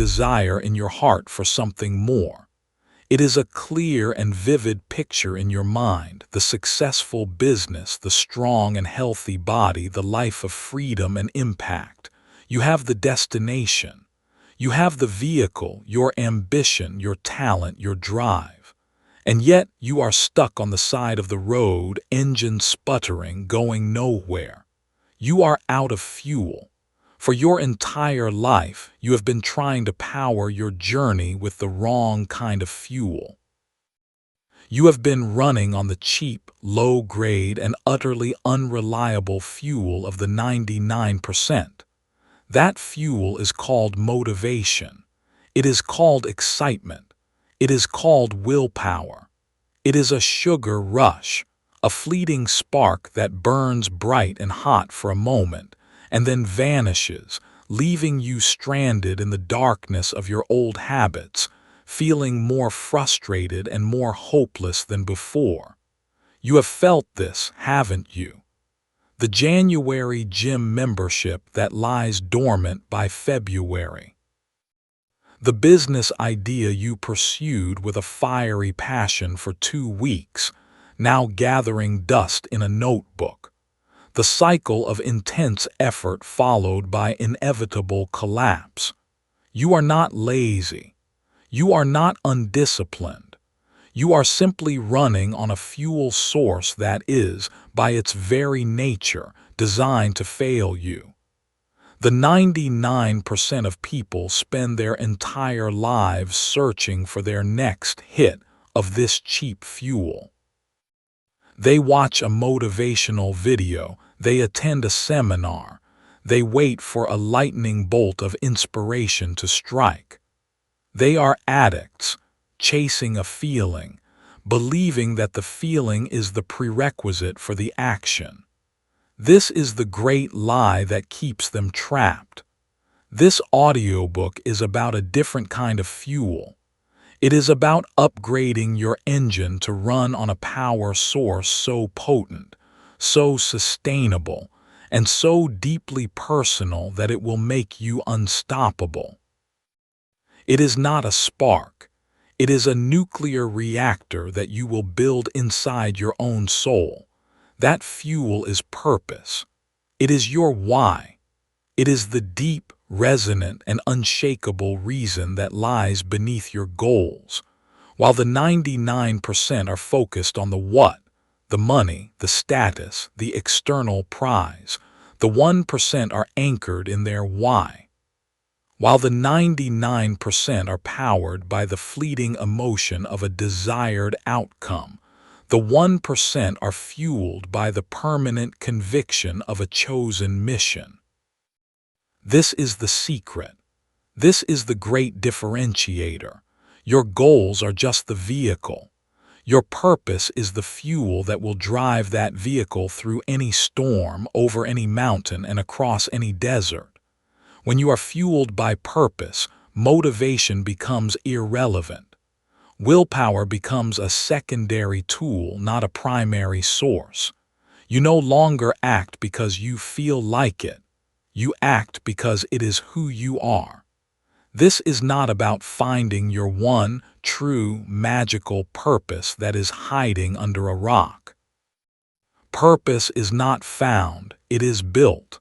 desire in your heart for something more. It is a clear and vivid picture in your mind, the successful business, the strong and healthy body, the life of freedom and impact. You have the destination. You have the vehicle, your ambition, your talent, your drive. And yet you are stuck on the side of the road, engine sputtering, going nowhere. You are out of fuel. For your entire life, you have been trying to power your journey with the wrong kind of fuel. You have been running on the cheap, low-grade, and utterly unreliable fuel of the 99%. That fuel is called motivation. It is called excitement. It is called willpower. It is a sugar rush, a fleeting spark that burns bright and hot for a moment, and then vanishes, leaving you stranded in the darkness of your old habits, feeling more frustrated and more hopeless than before. You have felt this, haven't you? The January gym membership that lies dormant by February. The business idea you pursued with a fiery passion for 2 weeks, now gathering dust in a notebook. The cycle of intense effort followed by inevitable collapse. You are not lazy. You are not undisciplined. You are simply running on a fuel source that is, by its very nature, designed to fail you. The 99% of people spend their entire lives searching for their next hit of this cheap fuel. They watch a motivational video, they attend a seminar, they wait for a lightning bolt of inspiration to strike. They are addicts, chasing a feeling, believing that the feeling is the prerequisite for the action. This is the great lie that keeps them trapped. This audiobook is about a different kind of fuel. It is about upgrading your engine to run on a power source so potent, so sustainable, and so deeply personal that it will make you unstoppable. It is not a spark. It is a nuclear reactor that you will build inside your own soul. That fuel is purpose. It is your why. It is the deep, resonant, and unshakable reason that lies beneath your goals. While the 99% are focused on the what, the money, the status, the external prize, the 1% are anchored in their why. While the 99% are powered by the fleeting emotion of a desired outcome, the 1% are fueled by the permanent conviction of a chosen mission. This is the secret. This is the great differentiator. Your goals are just the vehicle. Your purpose is the fuel that will drive that vehicle through any storm, over any mountain, and across any desert. When you are fueled by purpose, motivation becomes irrelevant. Willpower becomes a secondary tool, not a primary source. You no longer act because you feel like it. You act because it is who you are. This is not about finding your one, true, magical purpose that is hiding under a rock. Purpose is not found, it is built.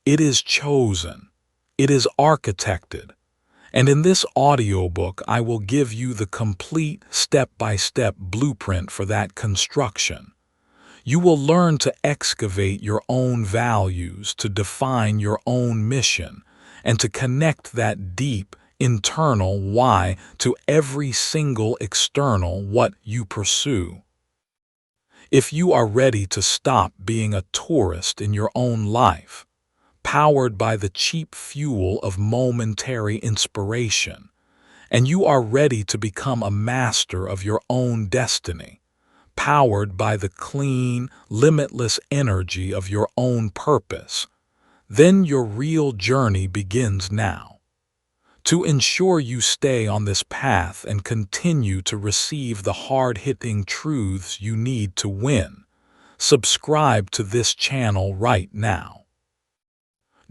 It is chosen. It is architected. And in this audiobook, I will give you the complete step-by-step blueprint for that construction. You will learn to excavate your own values, to define your own mission, and to connect that deep, internal why to every single external what you pursue. If you are ready to stop being a tourist in your own life, powered by the cheap fuel of momentary inspiration, and you are ready to become a master of your own destiny, powered by the clean, limitless energy of your own purpose, then your real journey begins now. To ensure you stay on this path and continue to receive the hard-hitting truths you need to win, subscribe to this channel right now.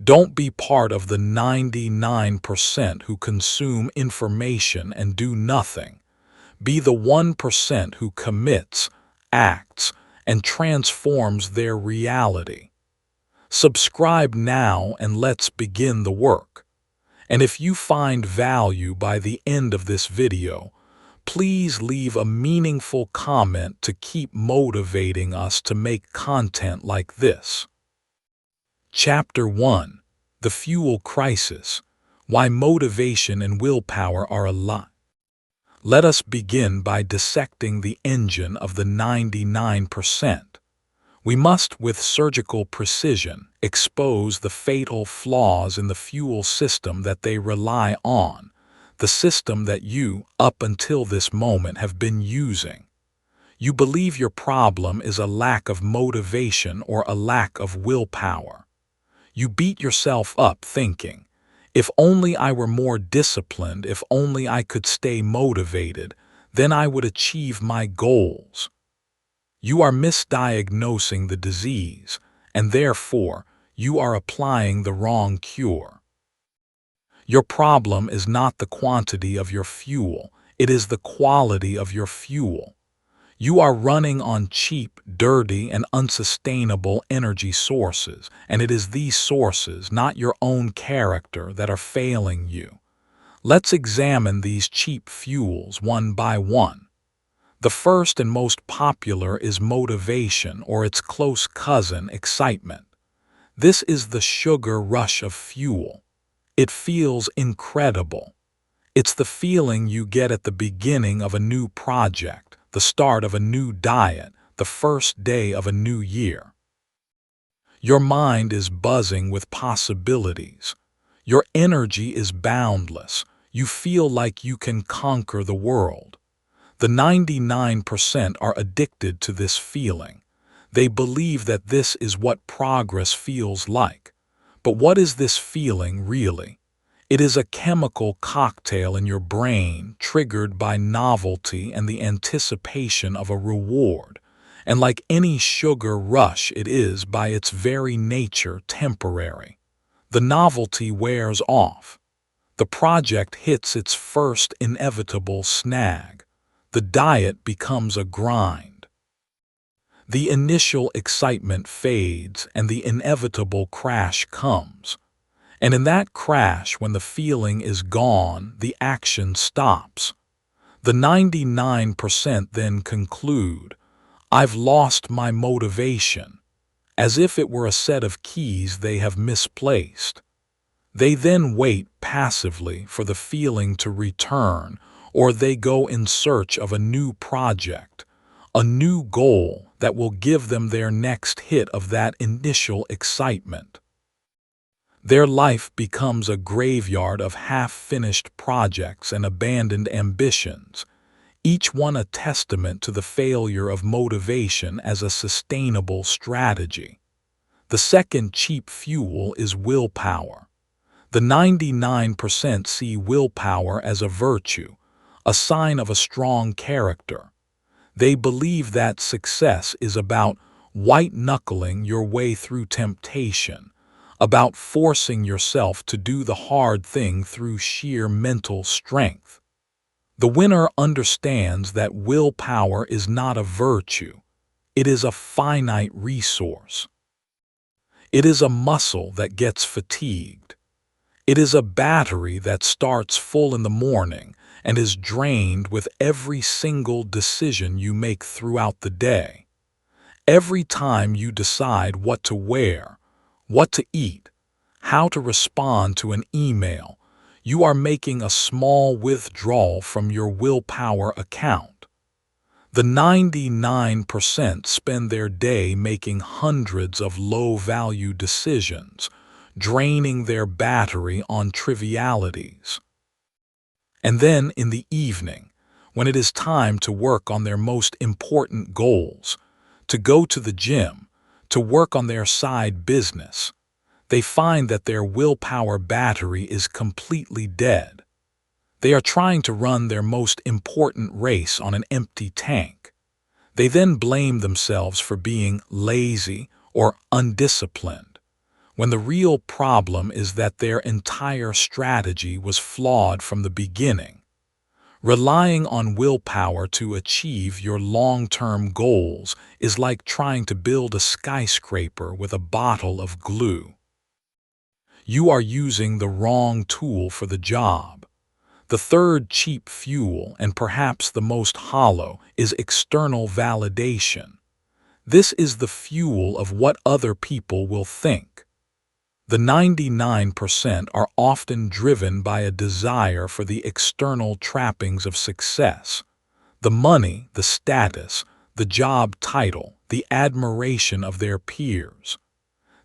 Don't be part of the 99% who consume information and do nothing. Be the 1% who commits, acts, and transforms their reality. Subscribe now and let's begin the work. And if you find value by the end of this video, please leave a meaningful comment to keep motivating us to make content like this. Chapter 1: The Fuel Crisis: Why Motivation and Willpower Are Aligned. Let us begin by dissecting the engine of the 99%. We must, with surgical precision, expose the fatal flaws in the fuel system that they rely on, the system that you, up until this moment, have been using. You believe your problem is a lack of motivation or a lack of willpower. You beat yourself up thinking, if only I were more disciplined, if only I could stay motivated, then I would achieve my goals. You are misdiagnosing the disease, and therefore, you are applying the wrong cure. Your problem is not the quantity of your fuel, it is the quality of your fuel. You are running on cheap, dirty, and unsustainable energy sources, and it is these sources, not your own character, that are failing you. Let's examine these cheap fuels one by one. The first and most popular is motivation, or its close cousin, excitement. This is the sugar rush of fuel. It feels incredible. It's the feeling you get at the beginning of a new project, the start of a new diet, the first day of a new year. Your mind is buzzing with possibilities. Your energy is boundless. You feel like you can conquer the world. The 99% are addicted to this feeling. They believe that this is what progress feels like. But what is this feeling really? It is a chemical cocktail in your brain triggered by novelty and the anticipation of a reward. And like any sugar rush, it is, by its very nature, temporary. The novelty wears off. The project hits its first inevitable snag. The diet becomes a grind. The initial excitement fades and the inevitable crash comes. And in that crash, when the feeling is gone, the action stops. The 99% then conclude, I've lost my motivation, as if it were a set of keys they have misplaced. They then wait passively for the feeling to return, or they go in search of a new project, a new goal that will give them their next hit of that initial excitement. Their life becomes a graveyard of half-finished projects and abandoned ambitions, each one a testament to the failure of motivation as a sustainable strategy. The second cheap fuel is willpower. The 99% see willpower as a virtue, a sign of a strong character. They believe that success is about white-knuckling your way through temptation, about forcing yourself to do the hard thing through sheer mental strength. The winner understands that willpower is not a virtue. It is a finite resource. It is a muscle that gets fatigued. It is a battery that starts full in the morning and is drained with every single decision you make throughout the day. Every time you decide what to wear, what to eat, how to respond to an email, you are making a small withdrawal from your willpower account. The 99% spend their day making hundreds of low-value decisions, draining their battery on trivialities. And then in the evening, when it is time to work on their most important goals, to go to the gym, to work on their side business, they find that their willpower battery is completely dead. They are trying to run their most important race on an empty tank. They then blame themselves for being lazy or undisciplined. when the real problem is that their entire strategy was flawed from the beginning. Relying on willpower to achieve your long-term goals is like trying to build a skyscraper with a bottle of glue. You are using the wrong tool for the job. The third cheap fuel, and perhaps the most hollow, is external validation. This is the fuel of what other people will think. The 99% are often driven by a desire for the external trappings of success: the money, the status, the job title, the admiration of their peers.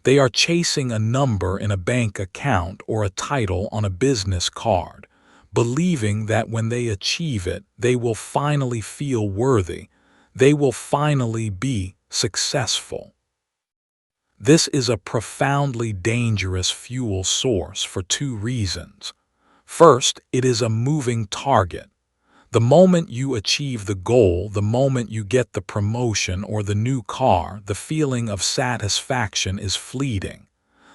They are chasing a number in a bank account or a title on a business card, believing that when they achieve it, they will finally feel worthy. They will finally be successful. This is a profoundly dangerous fuel source for two reasons. First, it is a moving target. The moment you achieve the goal, the moment you get the promotion or the new car, the feeling of satisfaction is fleeting.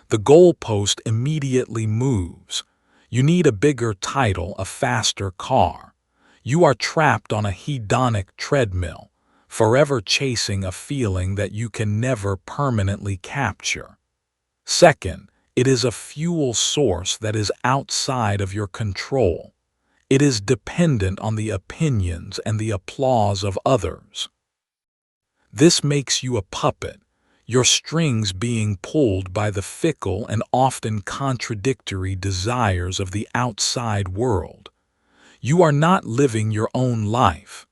The goalpost immediately moves. You need a bigger title, a faster car. You are trapped on a hedonic treadmill, forever chasing a feeling that you can never permanently capture. Second, it is a fuel source that is outside of your control. It is dependent on the opinions and the applause of others. This makes you a puppet, your strings being pulled by the fickle and often contradictory desires of the outside world. You are not living your own life.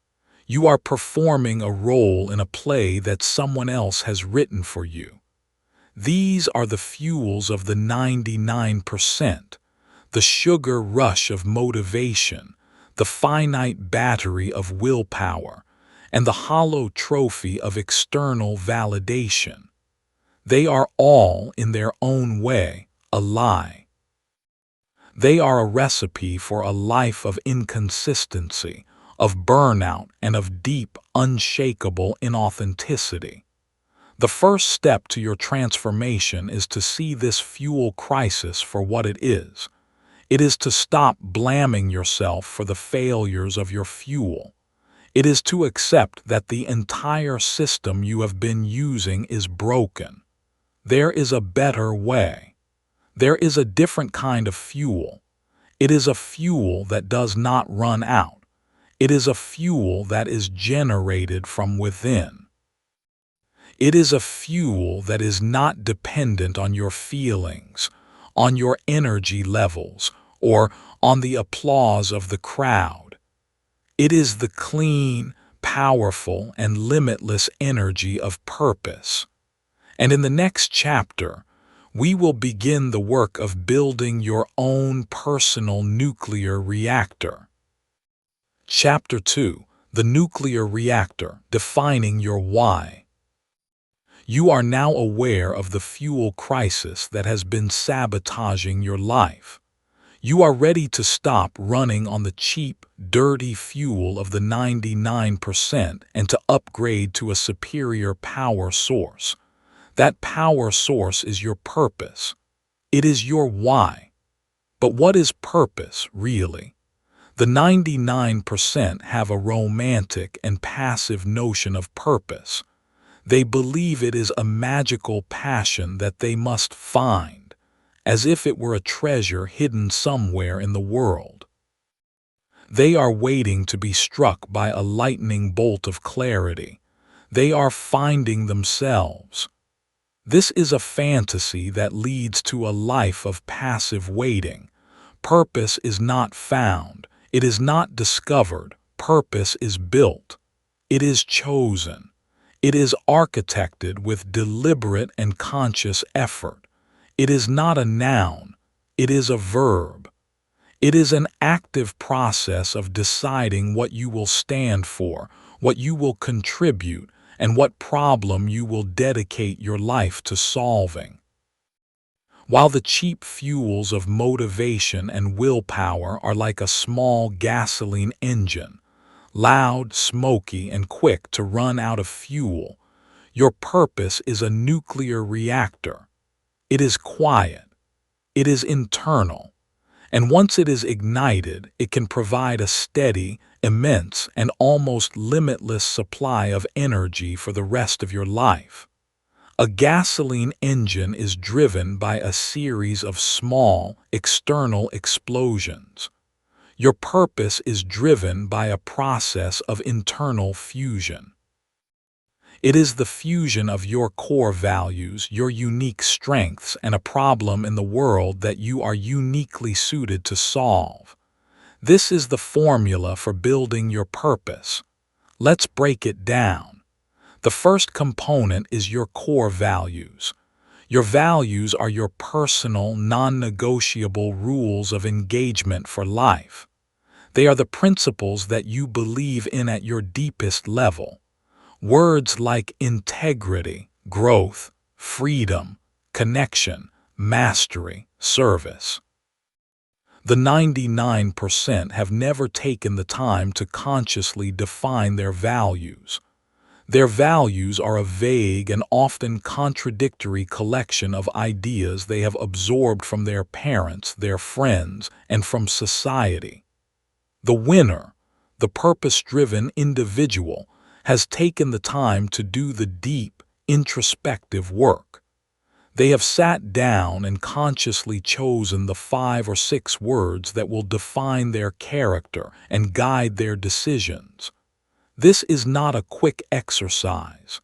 You are performing a role in a play that someone else has written for you. These are the fuels of the 99%, the sugar rush of motivation, the finite battery of willpower, and the hollow trophy of external validation. They are all, in their own way, a lie. They are a recipe for a life of inconsistency, of burnout, and of deep, unshakable inauthenticity. The first step to your transformation is to see this fuel crisis for what it is. It is to stop blaming yourself for the failures of your fuel. It is to accept that the entire system you have been using is broken. There is a better way. There is a different kind of fuel. It is a fuel that does not run out. It is a fuel that is generated from within. It is a fuel that is not dependent on your feelings, on your energy levels, or on the applause of the crowd. It is the clean, powerful, and limitless energy of purpose. And in the next chapter, we will begin the work of building your own personal nuclear reactor. Chapter 2: The Nuclear Reactor, Defining Your Why. You are now aware of the fuel crisis that has been sabotaging your life. You are ready to stop running on the cheap, dirty fuel of the 99% and to upgrade to a superior power source. That power source is your purpose. It is your why. But what is purpose, really? The 99% have a romantic and passive notion of purpose. They believe it is a magical passion that they must find, as if it were a treasure hidden somewhere in the world. They are waiting to be struck by a lightning bolt of clarity. They are finding themselves. This is a fantasy that leads to a life of passive waiting. Purpose is not found. It is not discovered. Purpose is built. It is chosen. It is architected with deliberate and conscious effort. It is not a noun. It is a verb. It is an active process of deciding what you will stand for, what you will contribute, and what problem you will dedicate your life to solving. While the cheap fuels of motivation and willpower are like a small gasoline engine, loud, smoky, and quick to run out of fuel, your purpose is a nuclear reactor. It is quiet. It is internal. And once it is ignited, it can provide a steady, immense, and almost limitless supply of energy for the rest of your life. A gasoline engine is driven by a series of small, external explosions. Your purpose is driven by a process of internal fusion. It is the fusion of your core values, your unique strengths, and a problem in the world that you are uniquely suited to solve. This is the formula for building your purpose. Let's break it down. The first component is your core values. Your values are your personal, non-negotiable rules of engagement for life. They are the principles that you believe in at your deepest level. Words like integrity, growth, freedom, connection, mastery, service. The 99% have never taken the time to consciously define their values. Their values are a vague and often contradictory collection of ideas they have absorbed from their parents, their friends, and from society. The winner, the purpose-driven individual, has taken the time to do the deep, introspective work. They have sat down and consciously chosen the 5 or 6 words that will define their character and guide their decisions. This is not a quick exercise.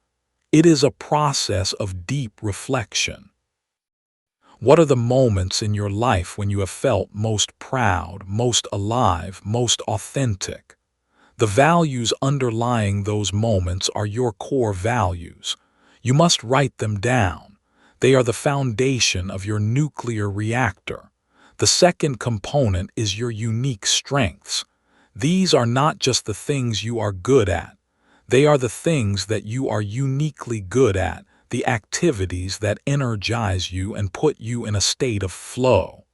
It is a process of deep reflection. What are the moments in your life when you have felt most proud, most alive, most authentic? The values underlying those moments are your core values. You must write them down. They are the foundation of your nuclear reactor. The second component is your unique strengths. These are not just the things you are good at. They are the things that you are uniquely good at, the activities that energize you and put you in a state of flow.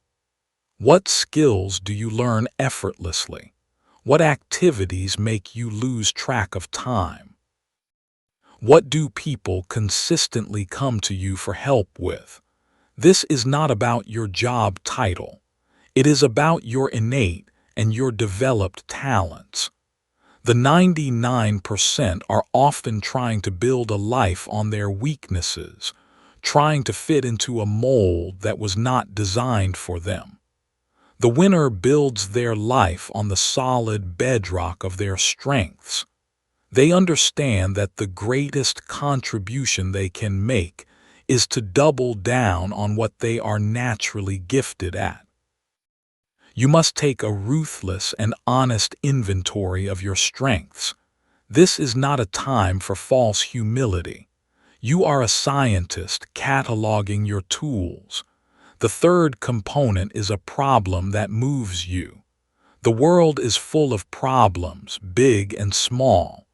What skills do you learn effortlessly? What activities make you lose track of time? What do people consistently come to you for help with? This is not about your job title. It is about your innate and your developed talents. The 99% are often trying to build a life on their weaknesses, trying to fit into a mold that was not designed for them. The winner builds their life on the solid bedrock of their strengths. They understand that the greatest contribution they can make is to double down on what they are naturally gifted at. You must take a ruthless and honest inventory of your strengths. This is not a time for false humility. You are a scientist cataloging your tools. The third component is a problem that moves you. The world is full of problems, big and small.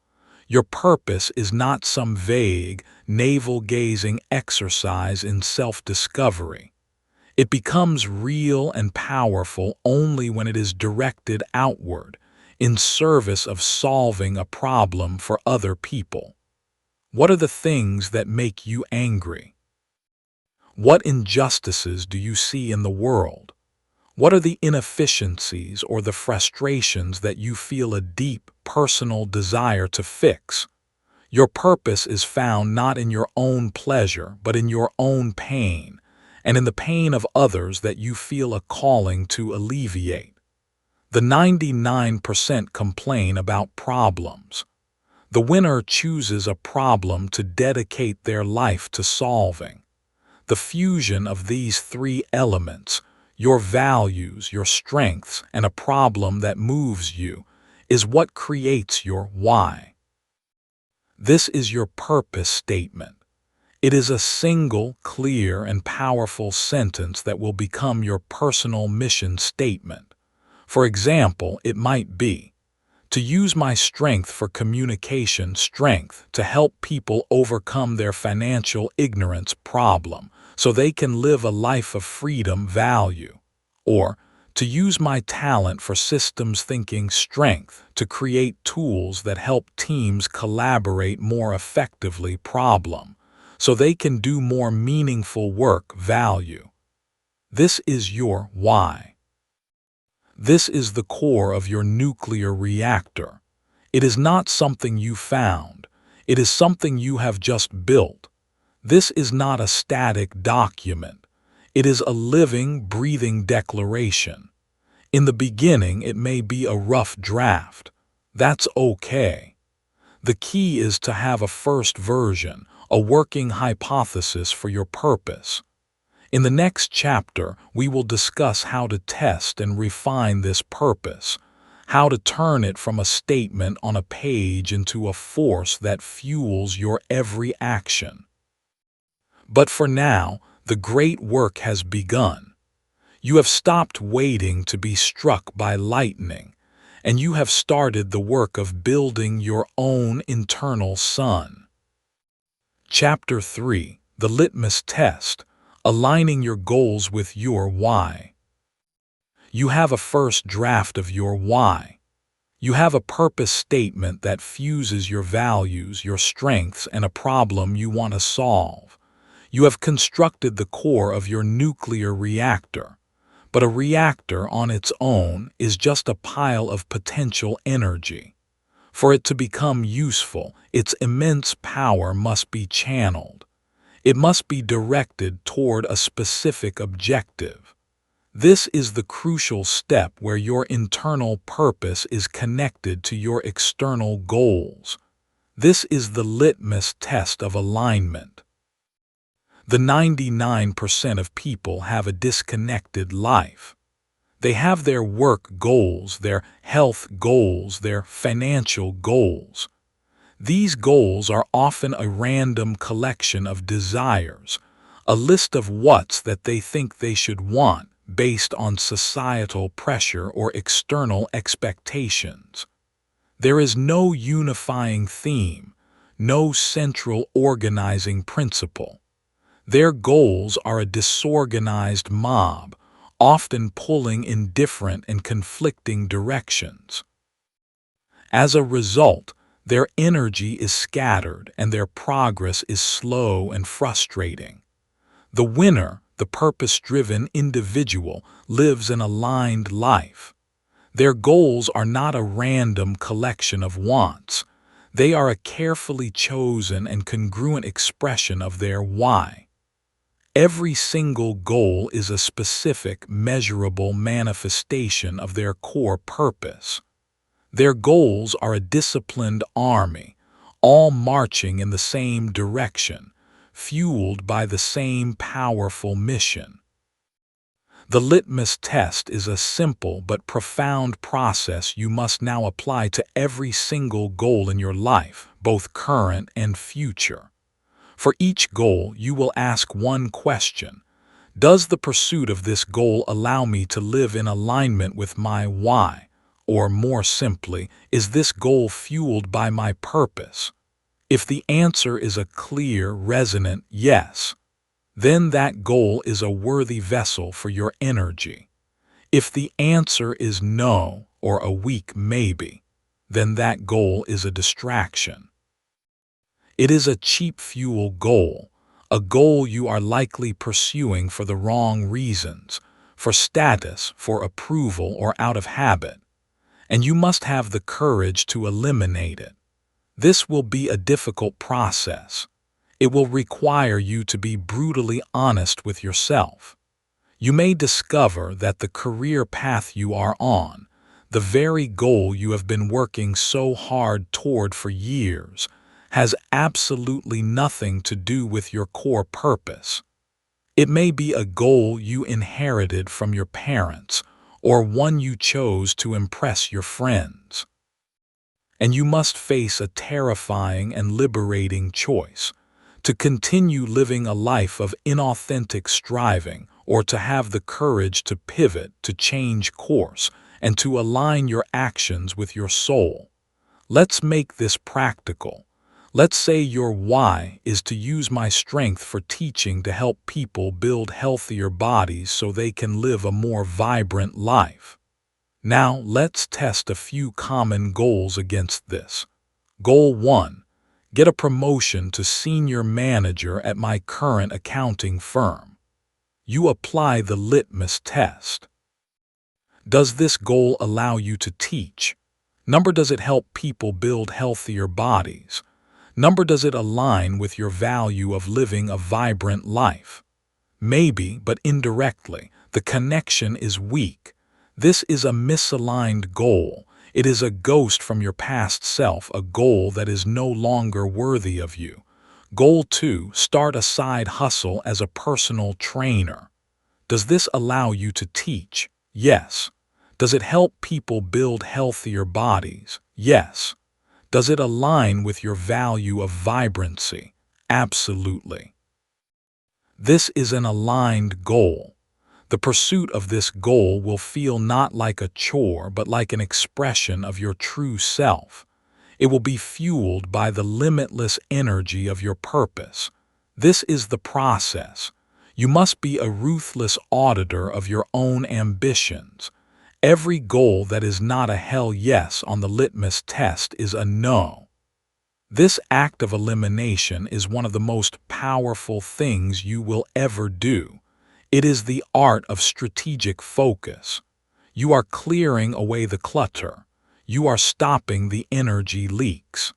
Your purpose is not some vague, navel-gazing exercise in self-discovery. It becomes real and powerful only when it is directed outward, in service of solving a problem for other people. What are the things that make you angry? What injustices do you see in the world? What are the inefficiencies or the frustrations that you feel a deep, personal desire to fix? Your purpose is found not in your own pleasure, but in your own pain, and in the pain of others that you feel a calling to alleviate. The 99% complain about problems. The winner chooses a problem to dedicate their life to solving. The fusion of these 3 elements, your values, your strengths, and a problem that moves you, is what creates your why. This is your purpose statement. It is a single, clear, and powerful sentence that will become your personal mission statement. For example, it might be, to use my strength for communication strength to help people overcome their financial ignorance problem so they can live a life of freedom value. Or, to use my talent for systems thinking strength to create tools that help teams collaborate more effectively problem, so they can do more meaningful work value. This is your why. This is the core of your nuclear reactor. It is not something you found. It is something you have just built. This is not a static document. It is a living, breathing declaration. In the beginning, it may be a rough draft. That's okay. The key is to have a first version, a working hypothesis for your purpose. In the next chapter, we will discuss how to test and refine this purpose, how to turn it from a statement on a page into a force that fuels your every action. But for now, the great work has begun. You have stopped waiting to be struck by lightning, and you have started the work of building your own internal sun. Chapter 3: The Litmus Test: Aligning your goals with your why. You have a first draft of your why. You have a purpose statement that fuses your values, your strengths, and a problem you want to solve. You have constructed the core of your nuclear reactor. But a reactor on its own is just a pile of potential energy. For it to become useful, its immense power must be channeled. It must be directed toward a specific objective. This is the crucial step where your internal purpose is connected to your external goals. This is the litmus test of alignment. The 99% of people have a disconnected life. They have their work goals, their health goals, their financial goals. These goals are often a random collection of desires, a list of what's that they think they should want based on societal pressure or external expectations. There is no unifying theme, no central organizing principle. Their goals are a disorganized mob, often pulling in different and conflicting directions. As a result, their energy is scattered and their progress is slow and frustrating. The winner, the purpose-driven individual, lives an aligned life. Their goals are not a random collection of wants. They are a carefully chosen and congruent expression of their why. Every single goal is a specific, measurable manifestation of their core purpose. Their goals are a disciplined army, all marching in the same direction, fueled by the same powerful mission. The litmus test is a simple but profound process you must now apply to every single goal in your life, both current and future. For each goal, you will ask one question: does the pursuit of this goal allow me to live in alignment with my why? Or more simply, is this goal fueled by my purpose? If the answer is a clear, resonant yes, then that goal is a worthy vessel for your energy. If the answer is no, or a weak maybe, then that goal is a distraction. It is a cheap fuel goal, a goal you are likely pursuing for the wrong reasons, for status, for approval, or out of habit. And you must have the courage to eliminate it. This will be a difficult process. It will require you to be brutally honest with yourself. You may discover that the career path you are on, the very goal you have been working so hard toward for years, has absolutely nothing to do with your core purpose. It may be a goal you inherited from your parents, or one you chose to impress your friends. And you must face a terrifying and liberating choice: to continue living a life of inauthentic striving, or to have the courage to pivot, to change course, and to align your actions with your soul. Let's make this practical. Let's say your why is to use my strength for teaching to help people build healthier bodies so they can live a more vibrant life. Now let's test a few common goals against this. Goal 1: Get a promotion to senior manager at my current accounting firm. You apply the litmus test. Does this goal allow you to teach? Number, does it help people build healthier bodies? Number, does it align with your value of living a vibrant life? Maybe, but indirectly. The connection is weak. This is a misaligned goal. It is a ghost from your past self, a goal that is no longer worthy of you. Goal 2, start a side hustle as a personal trainer. Does this allow you to teach? Yes. Does it help people build healthier bodies? Yes. Does it align with your value of vibrancy? Absolutely. This is an aligned goal. The pursuit of this goal will feel not like a chore but like an expression of your true self. It will be fueled by the limitless energy of your purpose. This is the process. You must be a ruthless auditor of your own ambitions. Every goal that is not a hell yes on the litmus test is a no. This act of elimination is one of the most powerful things you will ever do. It is the art of strategic focus. You are clearing away the clutter. You are stopping the energy leaks.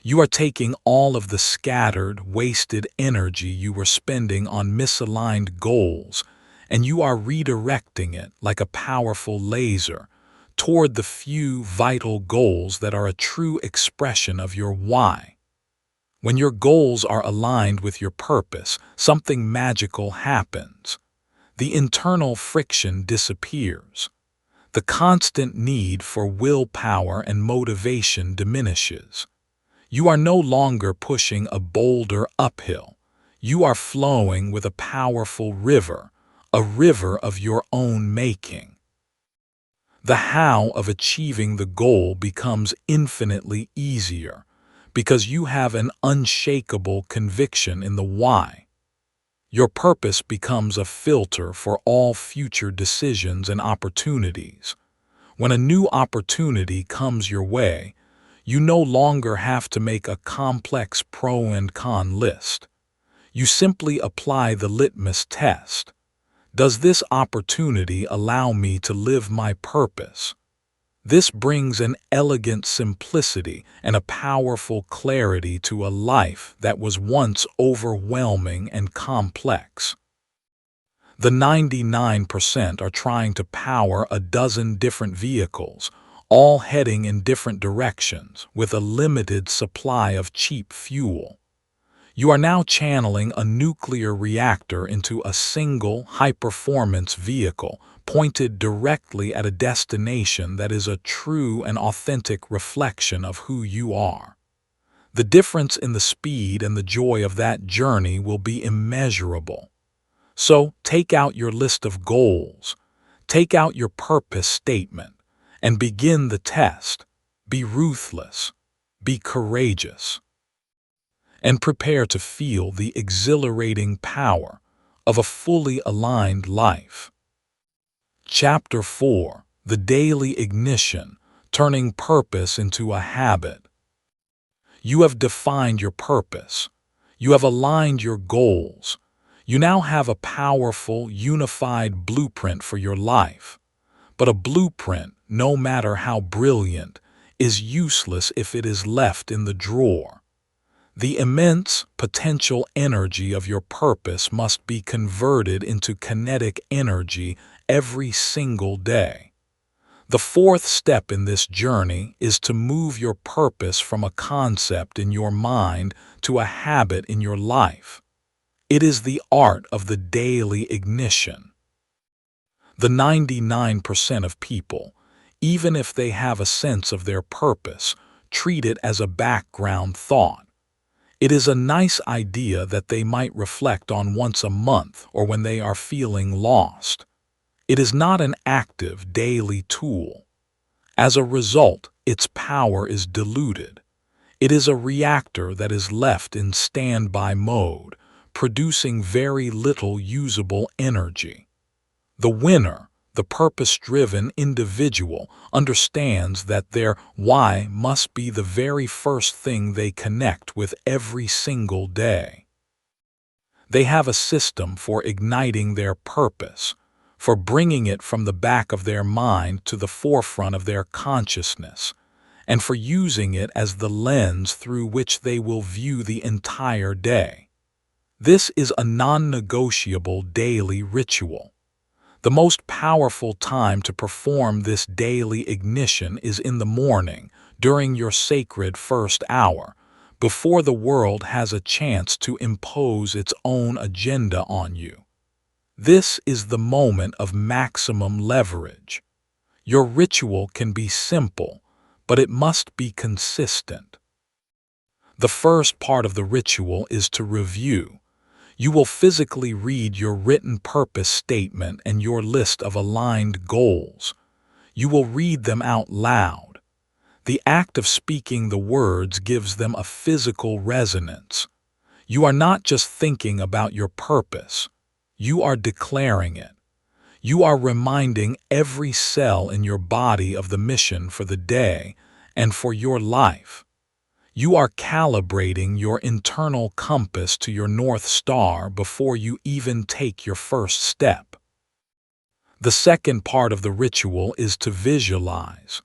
You are taking all of the scattered, wasted energy you were spending on misaligned goals, and you are redirecting it like a powerful laser toward the few vital goals that are a true expression of your why. When your goals are aligned with your purpose, something magical happens. The internal friction disappears. The constant need for willpower and motivation diminishes. You are no longer pushing a boulder uphill. You are flowing with a powerful river, a river of your own making. The how of achieving the goal becomes infinitely easier because you have an unshakable conviction in the why. Your purpose becomes a filter for all future decisions and opportunities. When a new opportunity comes your way, you no longer have to make a complex pro and con list. You simply apply the litmus test. Does this opportunity allow me to live my purpose? This brings an elegant simplicity and a powerful clarity to a life that was once overwhelming and complex. The 99% are trying to power a dozen different vehicles, all heading in different directions with a limited supply of cheap fuel. You are now channeling a nuclear reactor into a single high-performance vehicle pointed directly at a destination that is a true and authentic reflection of who you are. The difference in the speed and the joy of that journey will be immeasurable. So take out your list of goals, take out your purpose statement, and begin the test. Be ruthless, be courageous, and prepare to feel the exhilarating power of a fully aligned life. Chapter 4: The Daily Ignition, Turning Purpose into a Habit. You have defined your purpose. You have aligned your goals. You now have a powerful, unified blueprint for your life. But a blueprint, no matter how brilliant, is useless if it is left in the drawer. The immense potential energy of your purpose must be converted into kinetic energy every single day. The fourth step in this journey is to move your purpose from a concept in your mind to a habit in your life. It is the art of the daily ignition. The 99% of people, even if they have a sense of their purpose, treat it as a background thought. It is a nice idea that they might reflect on once a month or when they are feeling lost. It is not an active daily tool. As a result, its power is diluted. It is a reactor that is left in standby mode, producing very little usable energy. The winner, the purpose-driven individual understands that their why must be the very first thing they connect with every single day. They have a system for igniting their purpose, for bringing it from the back of their mind to the forefront of their consciousness, and for using it as the lens through which they will view the entire day. This is a non-negotiable daily ritual. The most powerful time to perform this daily ignition is in the morning, during your sacred first hour, before the world has a chance to impose its own agenda on you. This is the moment of maximum leverage. Your ritual can be simple, but it must be consistent. The first part of the ritual is to review. You will physically read your written purpose statement and your list of aligned goals. You will read them out loud. The act of speaking the words gives them a physical resonance. You are not just thinking about your purpose. You are declaring it. You are reminding every cell in your body of the mission for the day and for your life. You are calibrating your internal compass to your North Star before you even take your first step. The second part of the ritual is to visualize.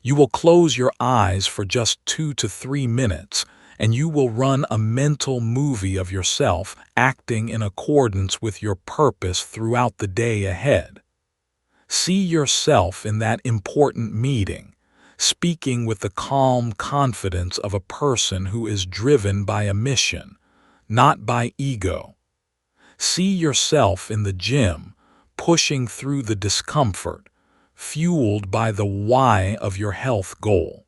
You will close your eyes for just 2 to 3 minutes, and you will run a mental movie of yourself acting in accordance with your purpose throughout the day ahead. See yourself in that important meeting, speaking with the calm confidence of a person who is driven by a mission, not by ego. See yourself in the gym, pushing through the discomfort, fueled by the why of your health goal.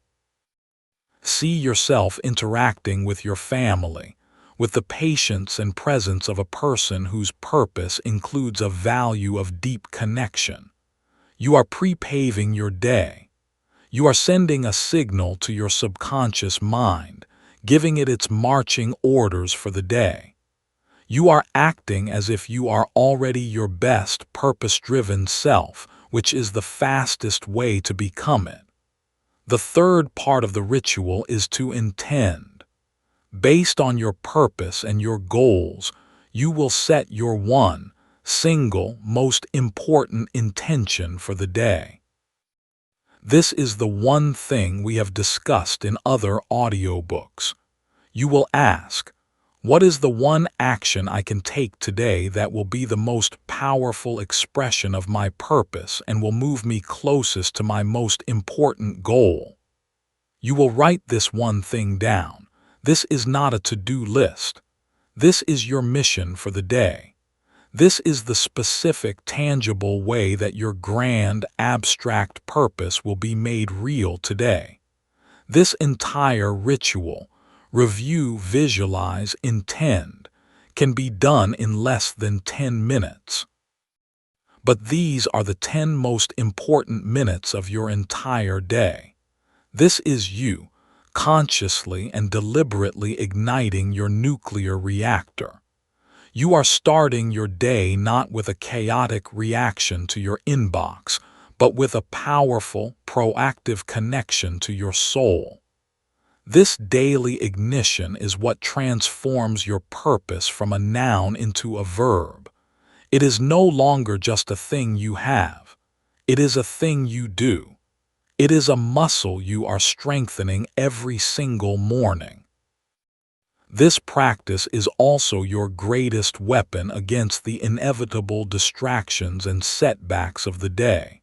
See yourself interacting with your family, with the patience and presence of a person whose purpose includes a value of deep connection. You are pre-paving your day. You are sending a signal to your subconscious mind, giving it its marching orders for the day. You are acting as if you are already your best purpose-driven self, which is the fastest way to become it. The third part of the ritual is to intend. Based on your purpose and your goals, you will set your one, single, most important intention for the day. This is the one thing we have discussed in other audiobooks. You will ask, what is the one action I can take today that will be the most powerful expression of my purpose and will move me closest to my most important goal? You will write this one thing down. This is not a to-do list. This is your mission for the day. This is the specific, tangible way that your grand, abstract purpose will be made real today. This entire ritual, review, visualize, intend, can be done in less than 10 minutes. But these are the 10 most important minutes of your entire day. This is you, consciously and deliberately igniting your nuclear reactor. You are starting your day not with a chaotic reaction to your inbox, but with a powerful, proactive connection to your soul. This daily ignition is what transforms your purpose from a noun into a verb. It is no longer just a thing you have. It is a thing you do. It is a muscle you are strengthening every single morning. This practice is also your greatest weapon against the inevitable distractions and setbacks of the day.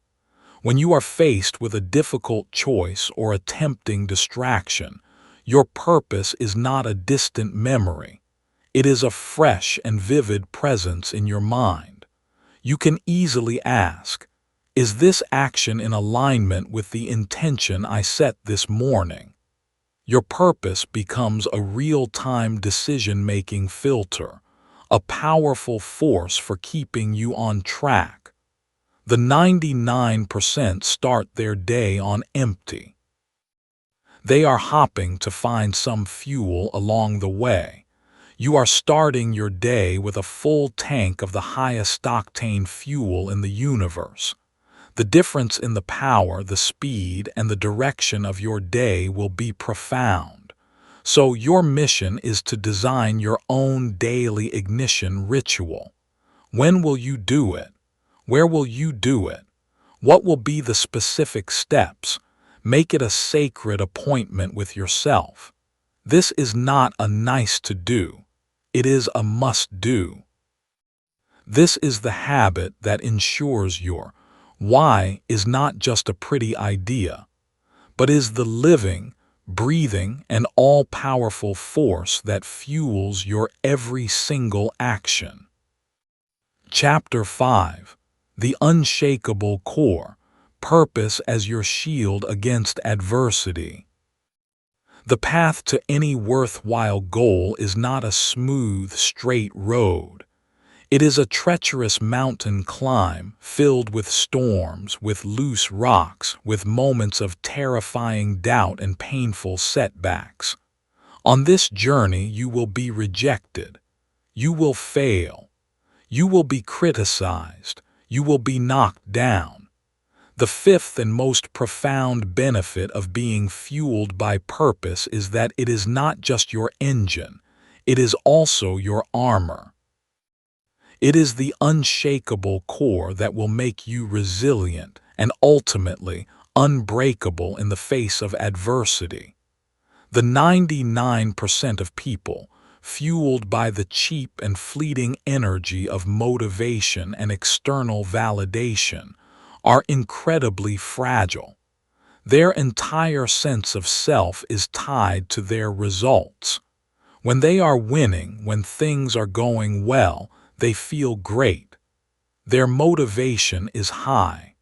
When you are faced with a difficult choice or a tempting distraction, your purpose is not a distant memory. It is a fresh and vivid presence in your mind. You can easily ask, is this action in alignment with the intention I set this morning? Your purpose becomes a real-time decision-making filter, a powerful force for keeping you on track. The 99% start their day on empty. They are hopping to find some fuel along the way. You are starting your day with a full tank of the highest octane fuel in the universe. The difference in the power, the speed, and the direction of your day will be profound. So your mission is to design your own daily ignition ritual. When will you do it? Where will you do it? What will be the specific steps? Make it a sacred appointment with yourself. This is not a nice to do. It is a must do. This is the habit that ensures your why is not just a pretty idea, but is the living, breathing, and all-powerful force that fuels your every single action. Chapter 5. The Unshakable Core. Purpose as your shield against adversity. The path to any worthwhile goal is not a smooth, straight road. It is a treacherous mountain climb filled with storms, with loose rocks, with moments of terrifying doubt and painful setbacks. On this journey you will be rejected. You will fail. You will be criticized. You will be knocked down. The fifth and most profound benefit of being fueled by purpose is that it is not just your engine, it is also your armor. It is the unshakable core that will make you resilient and ultimately unbreakable in the face of adversity. The 99% of people, fueled by the cheap and fleeting energy of motivation and external validation, are incredibly fragile. Their entire sense of self is tied to their results. When they are winning, when things are going well, they feel great. Their motivation is high.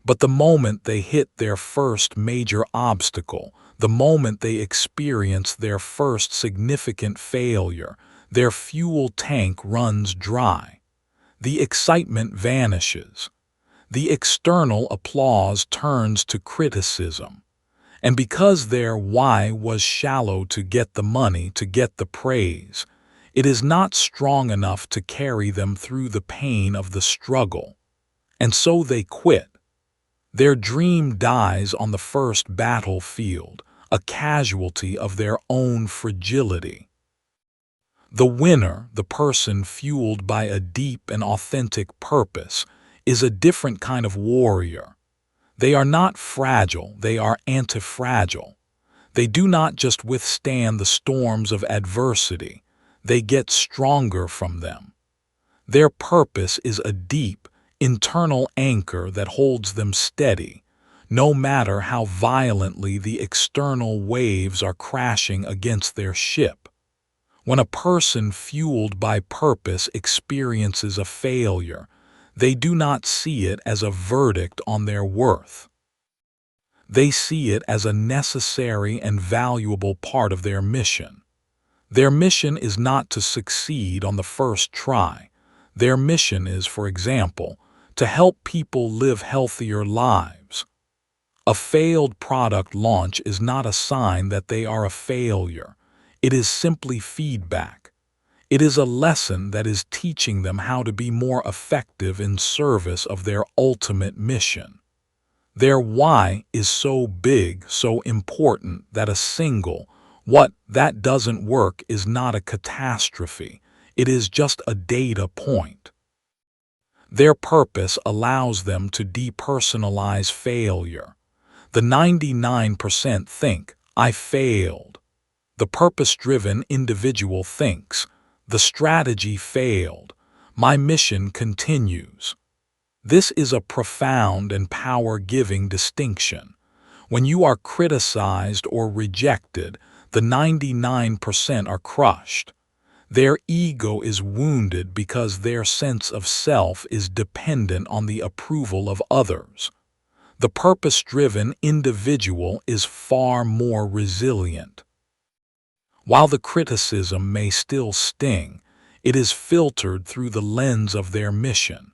But the moment they hit their first major obstacle, the moment they experience their first significant failure, their fuel tank runs dry. The excitement vanishes. The external applause turns to criticism. And because their why was shallow to get the money, to get the praise, it is not strong enough to carry them through the pain of the struggle. And so they quit. Their dream dies on the first battlefield, a casualty of their own fragility. The winner, the person fueled by a deep and authentic purpose, is a different kind of warrior. They are not fragile, they are anti-fragile. They do not just withstand the storms of adversity, they get stronger from them. Their purpose is a deep, internal anchor that holds them steady, no matter how violently the external waves are crashing against their ship. When a person fueled by purpose experiences a failure, they do not see it as a verdict on their worth. They see it as a necessary and valuable part of their mission. Their mission is not to succeed on the first try. Their mission is, for example, to help people live healthier lives. A failed product launch is not a sign that they are a failure. It is simply feedback. It is a lesson that is teaching them how to be more effective in service of their ultimate mission. Their why is so big, so important that a single, "What, that doesn't work," is not a catastrophe. It is just a data point. Their purpose allows them to depersonalize failure. The 99% think, "I failed." The purpose-driven individual thinks, "The strategy failed. My mission continues." This is a profound and power-giving distinction. When you are criticized or rejected, the 99% are crushed. Their ego is wounded because their sense of self is dependent on the approval of others. The purpose-driven individual is far more resilient. While the criticism may still sting, it is filtered through the lens of their mission.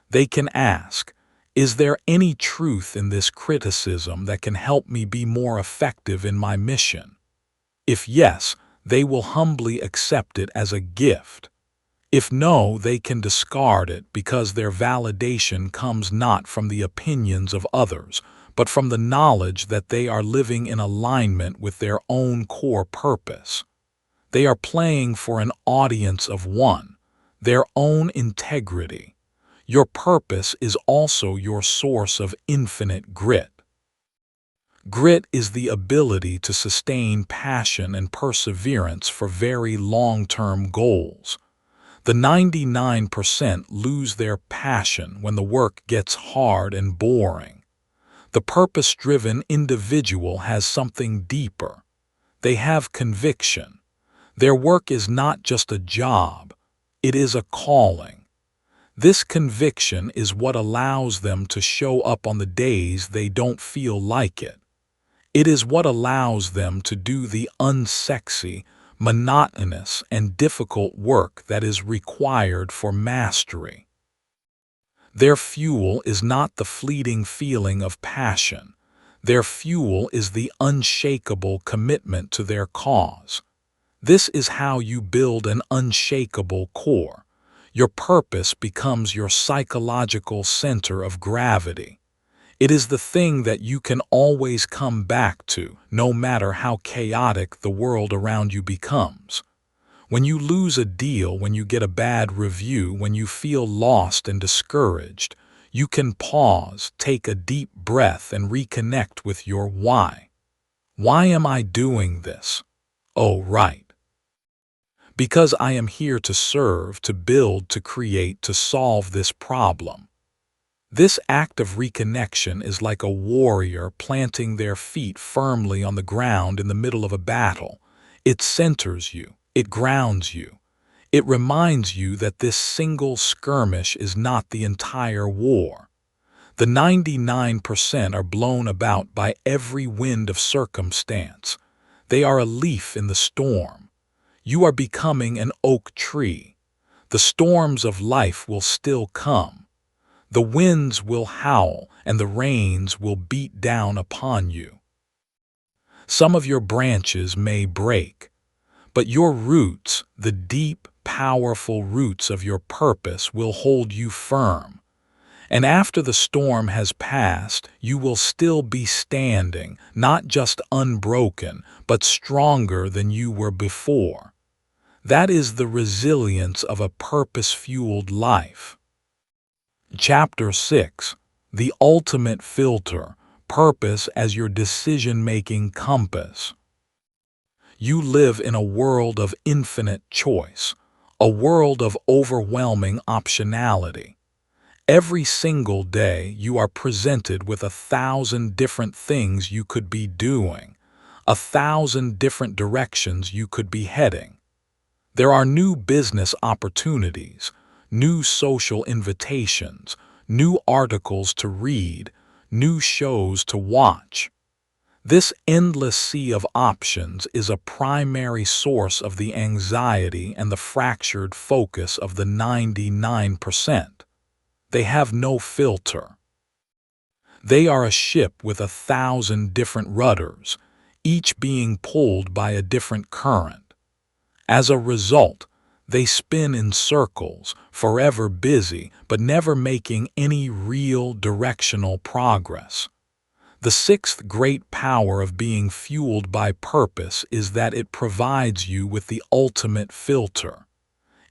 They can ask, "Is there any truth in this criticism that can help me be more effective in my mission?" If yes, they will humbly accept it as a gift. If no, they can discard it because their validation comes not from the opinions of others, but from the knowledge that they are living in alignment with their own core purpose. They are playing for an audience of one, their own integrity. Your purpose is also your source of infinite grit. Grit is the ability to sustain passion and perseverance for very long-term goals. The 99% lose their passion when the work gets hard and boring. The purpose-driven individual has something deeper. They have conviction. Their work is not just a job, it is a calling. This conviction is what allows them to show up on the days they don't feel like it. It is what allows them to do the unsexy, monotonous, and difficult work that is required for mastery. Their fuel is not the fleeting feeling of passion. Their fuel is the unshakable commitment to their cause. This is how you build an unshakable core. Your purpose becomes your psychological center of gravity. It is the thing that you can always come back to, no matter how chaotic the world around you becomes. When you lose a deal, when you get a bad review, when you feel lost and discouraged, you can pause, take a deep breath, and reconnect with your why. Why am I doing this? Oh, right. Because I am here to serve, to build, to create, to solve this problem. This act of reconnection is like a warrior planting their feet firmly on the ground in the middle of a battle. It centers you. It grounds you. It reminds you that this single skirmish is not the entire war. The 99% are blown about by every wind of circumstance. They are a leaf in the storm. You are becoming an oak tree. The storms of life will still come. The winds will howl and the rains will beat down upon you. Some of your branches may break, but your roots, the deep, powerful roots of your purpose, will hold you firm. And after the storm has passed, you will still be standing, not just unbroken, but stronger than you were before. That is the resilience of a purpose-fueled life. Chapter 6. The Ultimate Filter. Purpose as your decision-making compass. You live in a world of infinite choice, a world of overwhelming optionality. Every single day you are presented with 1,000 different things you could be doing, 1,000 different directions you could be heading. There are new business opportunities, new social invitations, new articles to read, new shows to watch. This endless sea of options is a primary source of the anxiety and the fractured focus of the 99%. They have no filter. They are a ship with 1,000 different rudders, each being pulled by a different current. As a result, they spin in circles, forever busy, but never making any real directional progress. The sixth great power of being fueled by purpose is that it provides you with the ultimate filter.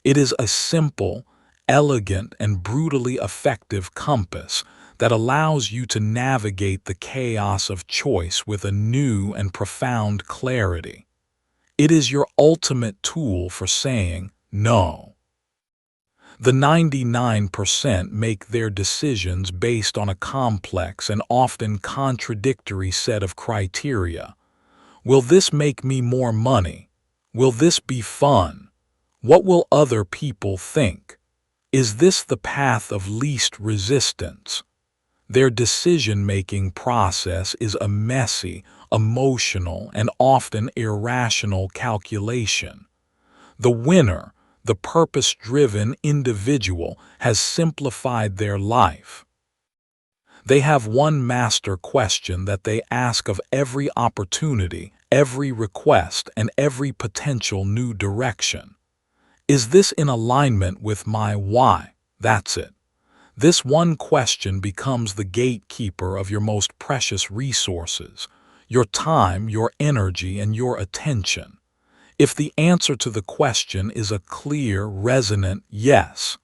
It is a simple, elegant, and brutally effective compass that allows you to navigate the chaos of choice with a new and profound clarity. It is your ultimate tool for saying no. The 99% make their decisions based on a complex and often contradictory set of criteria. Will this make me more money? Will this be fun? What will other people think? Is this the path of least resistance? Their decision-making process is a messy, emotional, and often irrational calculation. The winner, the purpose-driven individual, has simplified their life. They have one master question that they ask of every opportunity, every request, and every potential new direction. Is this in alignment with my why? That's it. This one question becomes the gatekeeper of your most precious resources, your time, your energy, and your attention. If the answer to the question is a clear, resonant yes,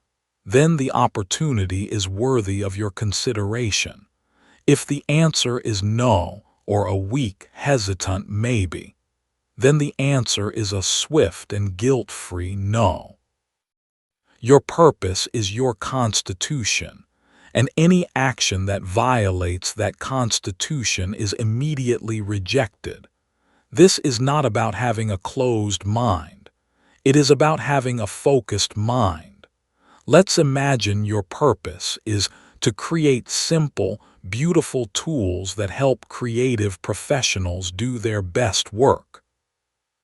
then the opportunity is worthy of your consideration. If the answer is no, or a weak, hesitant maybe, then the answer is a swift and guilt-free no. Your purpose is your constitution, and any action that violates that constitution is immediately rejected. This is not about having a closed mind. It is about having a focused mind. Let's imagine your purpose is to create simple, beautiful tools that help creative professionals do their best work.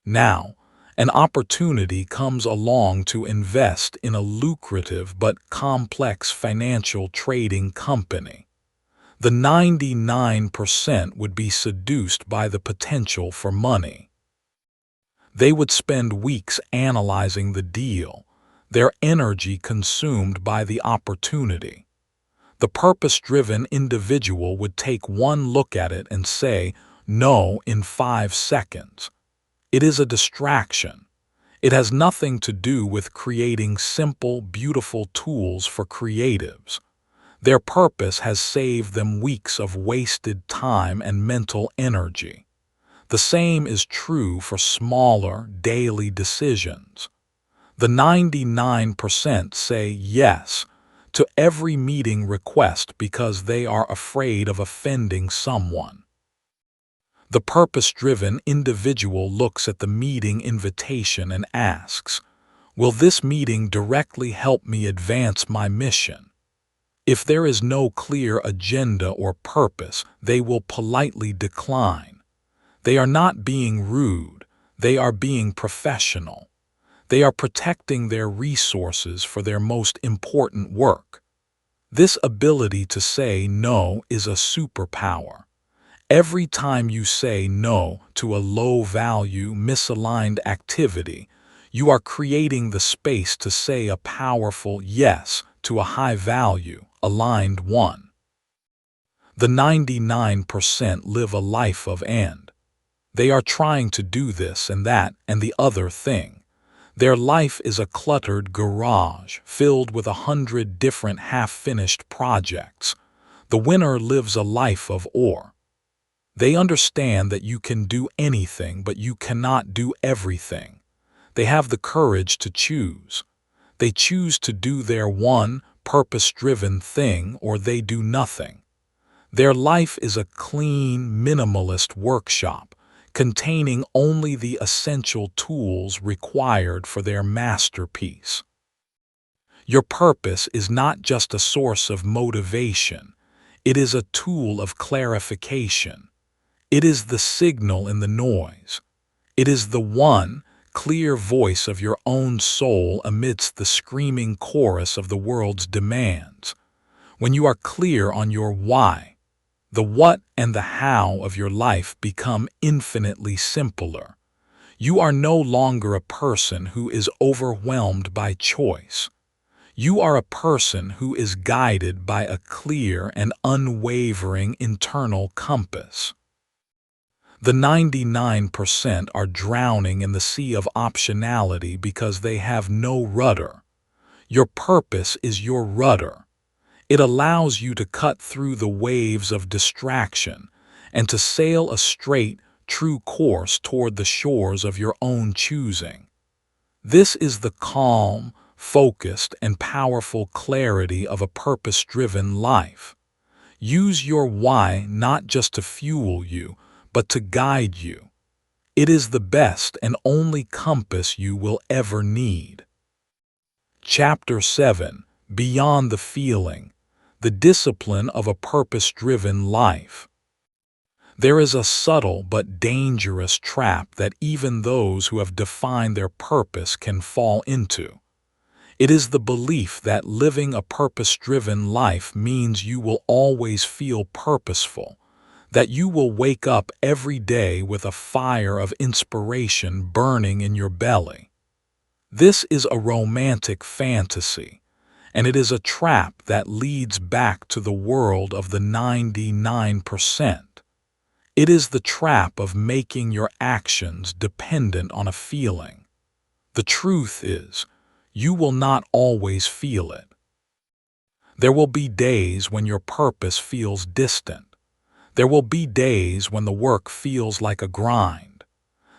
Now, an opportunity comes along to invest in a lucrative but complex financial trading company. The 99% would be seduced by the potential for money. They would spend weeks analyzing the deal, their energy consumed by the opportunity. The purpose-driven individual would take one look at it and say no in 5 seconds. It is a distraction. It has nothing to do with creating simple, beautiful tools for creatives. Their purpose has saved them weeks of wasted time and mental energy. The same is true for smaller, daily decisions. The 99% say yes to every meeting request because they are afraid of offending someone. The purpose-driven individual looks at the meeting invitation and asks, "Will this meeting directly help me advance my mission?" If there is no clear agenda or purpose, they will politely decline. They are not being rude, they are being professional. They are protecting their resources for their most important work. This ability to say no is a superpower. Every time you say no to a low-value, misaligned activity, you are creating the space to say a powerful yes to a high-value, aligned one. The 99% live a life of and. They are trying to do this and that and the other thing. Their life is a cluttered garage filled with 100 different half-finished projects. The winner lives a life of or. They understand that you can do anything, but you cannot do everything. They have the courage to choose. They choose to do their one purpose-driven thing, or they do nothing. Their life is a clean, minimalist workshop, containing only the essential tools required for their masterpiece. Your purpose is not just a source of motivation. It is a tool of clarification. It is the signal in the noise. It is the one, clear voice of your own soul amidst the screaming chorus of the world's demands. When you are clear on your why, the what and the how of your life become infinitely simpler. You are no longer a person who is overwhelmed by choice. You are a person who is guided by a clear and unwavering internal compass. The 99% are drowning in the sea of optionality because they have no rudder. Your purpose is your rudder. It allows you to cut through the waves of distraction and to sail a straight, true course toward the shores of your own choosing. This is the calm, focused, and powerful clarity of a purpose-driven life. Use your why not just to fuel you, but to guide you. It is the best and only compass you will ever need. Chapter 7: Beyond the Feeling, the Discipline of a Purpose-Driven Life. There is a subtle but dangerous trap that even those who have defined their purpose can fall into. It is the belief that living a purpose-driven life means you will always feel purposeful, that you will wake up every day with a fire of inspiration burning in your belly. This is a romantic fantasy, and it is a trap that leads back to the world of the 99%. It is the trap of making your actions dependent on a feeling. The truth is, you will not always feel it. There will be days when your purpose feels distant. There will be days when the work feels like a grind.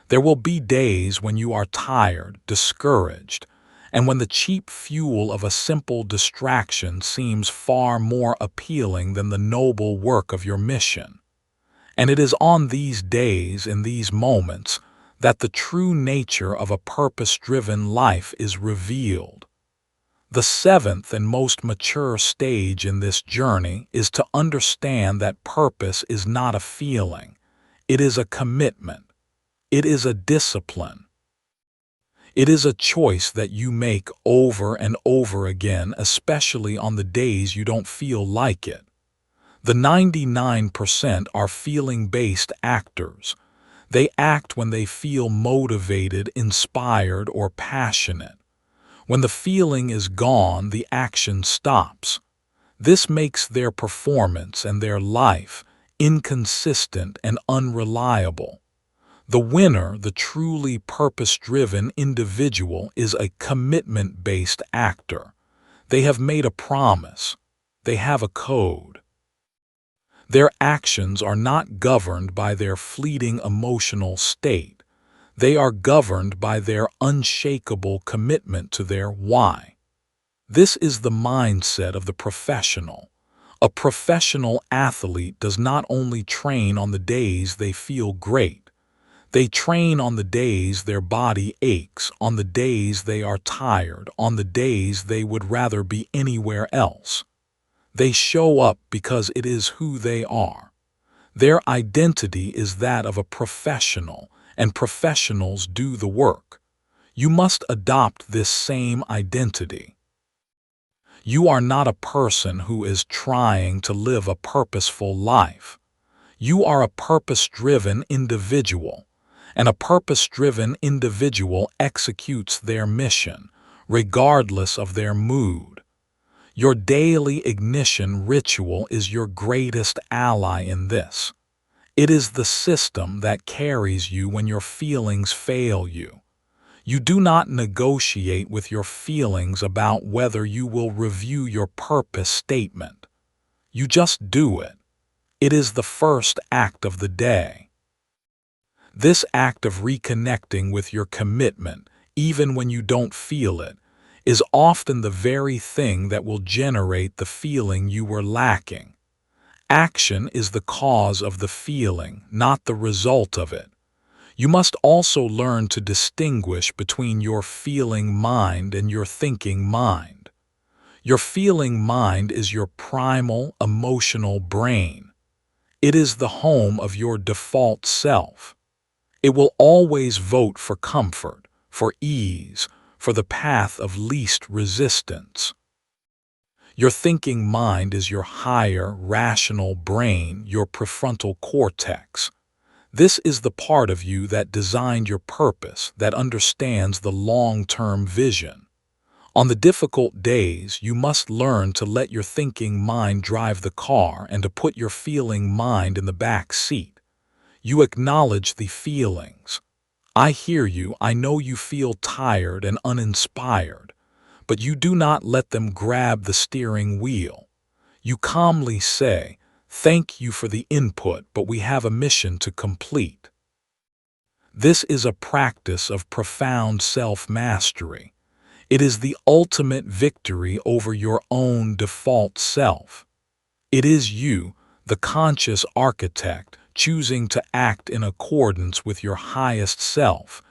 There will be days when you are tired, discouraged, and when the cheap fuel of a simple distraction seems far more appealing than the noble work of your mission. And it is on these days, in these moments, that the true nature of a purpose-driven life is revealed. The seventh and most mature stage in this journey is to understand that purpose is not a feeling. It is a commitment. It is a discipline. It is a choice that you make over and over again, especially on the days you don't feel like it. The 99% are feeling-based actors. They act when they feel motivated, inspired, or passionate. When the feeling is gone, the action stops. This makes their performance and their life inconsistent and unreliable. The winner, the truly purpose-driven individual, is a commitment-based actor. They have made a promise. They have a code. Their actions are not governed by their fleeting emotional state. They are governed by their unshakable commitment to their why. This is the mindset of the professional. A professional athlete does not only train on the days they feel great. They train on the days their body aches, on the days they are tired, on the days they would rather be anywhere else. They show up because it is who they are. Their identity is that of a professional, and professionals do the work. You must adopt this same identity. You are not a person who is trying to live a purposeful life. You are a purpose-driven individual, and a purpose-driven individual executes their mission, regardless of their mood. Your daily ignition ritual is your greatest ally in this. It is the system that carries you when your feelings fail you. You do not negotiate with your feelings about whether you will review your purpose statement. You just do it. It is the first act of the day. This act of reconnecting with your commitment, even when you don't feel it, is often the very thing that will generate the feeling you were lacking. Action is the cause of the feeling, not the result of it. You must also learn to distinguish between your feeling mind and your thinking mind. Your feeling mind is your primal, emotional brain. It is the home of your default self. It will always vote for comfort, for ease, for the path of least resistance. Your thinking mind is your higher, rational brain, your prefrontal cortex. This is the part of you that designed your purpose, that understands the long-term vision. On the difficult days, you must learn to let your thinking mind drive the car and to put your feeling mind in the back seat. You acknowledge the feelings. I hear you, I know you feel tired and uninspired, but you do not let them grab the steering wheel. You calmly say, "Thank you for the input, but we have a mission to complete." This is a practice of profound self-mastery. It is the ultimate victory over your own default self. It is you, the conscious architect, choosing to act in accordance with your highest self,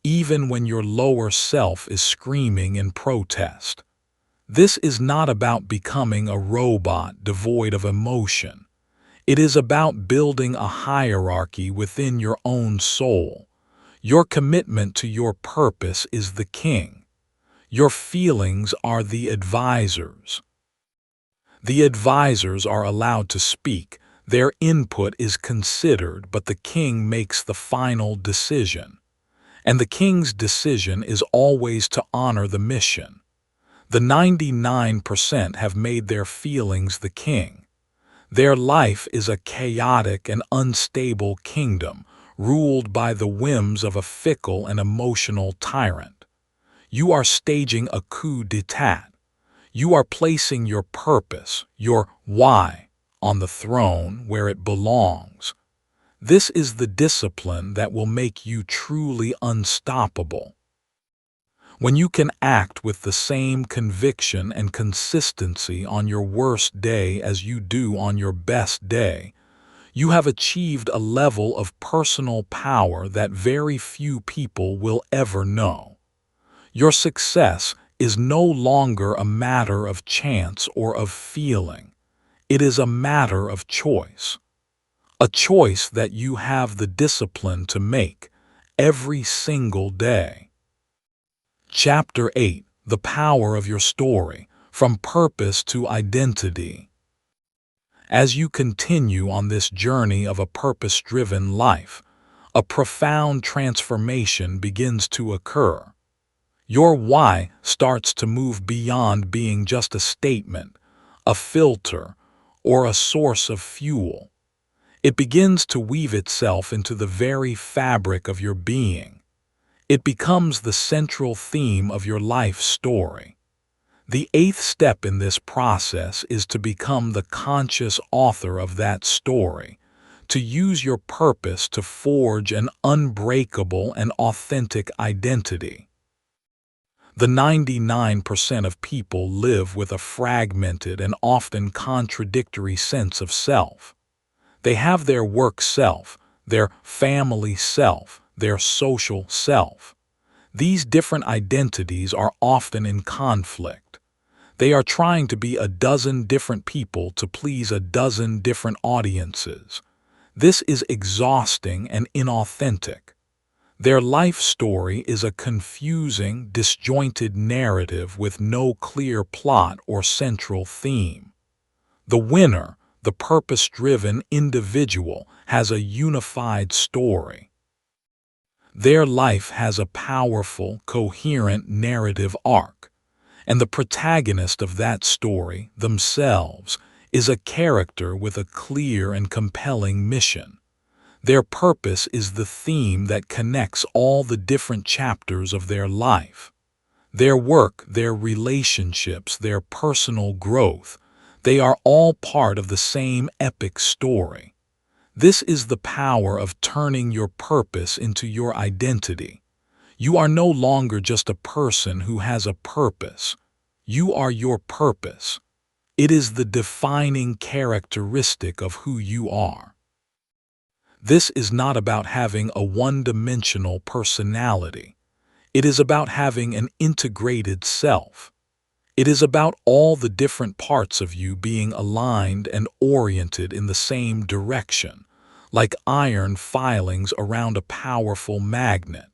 even when your lower self is screaming in protest. This is not about becoming a robot devoid of emotion. It is about building a hierarchy within your own soul. Your commitment to your purpose is the king. Your feelings are the advisors. The advisors are allowed to speak. Their input is considered, but the king makes the final decision. And the king's decision is always to honor the mission. The 99% have made their feelings the king. Their life is a chaotic and unstable kingdom, ruled by the whims of a fickle and emotional tyrant. You are staging a coup d'etat. You are placing your purpose, your why, on the throne where it belongs. This is the discipline that will make you truly unstoppable. When you can act with the same conviction and consistency on your worst day as you do on your best day, you have achieved a level of personal power that very few people will ever know. Your success is no longer a matter of chance or of feeling. It is a matter of choice. A choice that you have the discipline to make every single day. Chapter 8: The Power of Your Story, From Purpose to Identity. As you continue on this journey of a purpose-driven life, a profound transformation begins to occur. Your why starts to move beyond being just a statement, a filter, or a source of fuel. It begins to weave itself into the very fabric of your being. It becomes the central theme of your life story. The 8th step in this process is to become the conscious author of that story, to use your purpose to forge an unbreakable and authentic identity. The 99% of people live with a fragmented and often contradictory sense of self. They have their work self, their family self, their social self. These different identities are often in conflict. They are trying to be a dozen different people to please a dozen different audiences. This is exhausting and inauthentic. Their life story is a confusing, disjointed narrative with no clear plot or central theme. The winner, the purpose-driven individual, has a unified story. Their life has a powerful, coherent narrative arc, and the protagonist of that story, themselves, is a character with a clear and compelling mission. Their purpose is the theme that connects all the different chapters of their life. Their work, their relationships, their personal growth, they are all part of the same epic story. This is the power of turning your purpose into your identity. You are no longer just a person who has a purpose. You are your purpose. It is the defining characteristic of who you are. This is not about having a one-dimensional personality. It is about having an integrated self. It is about all the different parts of you being aligned and oriented in the same direction, like iron filings around a powerful magnet.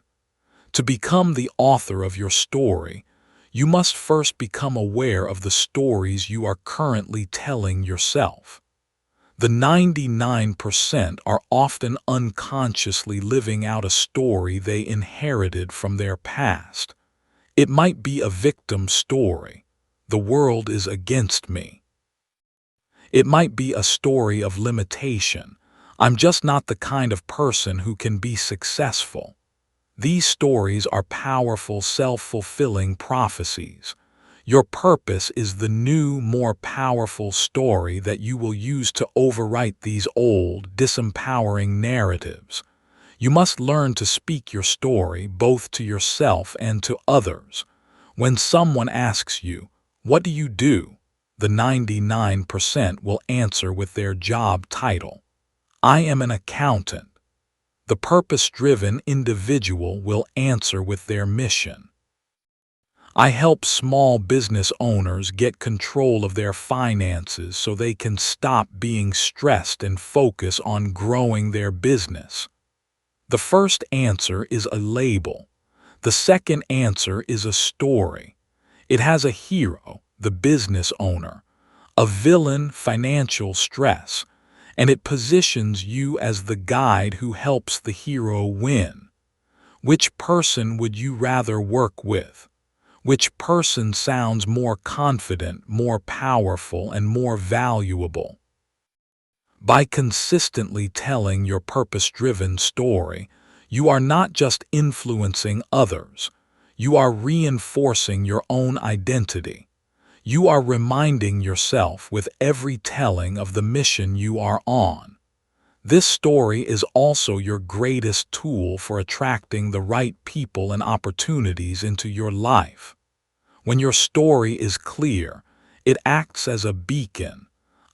To become the author of your story, you must first become aware of the stories you are currently telling yourself. The 99% are often unconsciously living out a story they inherited from their past. It might be a victim story. The world is against me. It might be a story of limitation. I'm just not the kind of person who can be successful. These stories are powerful, self-fulfilling prophecies. Your purpose is the new, more powerful story that you will use to overwrite these old, disempowering narratives. You must learn to speak your story both to yourself and to others. When someone asks you, "What do you do?" the 99% will answer with their job title. "I am an accountant." The purpose-driven individual will answer with their mission. "I help small business owners get control of their finances so they can stop being stressed and focus on growing their business." The first answer is a label. The second answer is a story. It has a hero, the business owner, a villain, financial stress, and it positions you as the guide who helps the hero win. Which person would you rather work with? Which person sounds more confident, more powerful, and more valuable? By consistently telling your purpose-driven story, you are not just influencing others, you are reinforcing your own identity. You are reminding yourself with every telling of the mission you are on. This story is also your greatest tool for attracting the right people and opportunities into your life. When your story is clear, it acts as a beacon,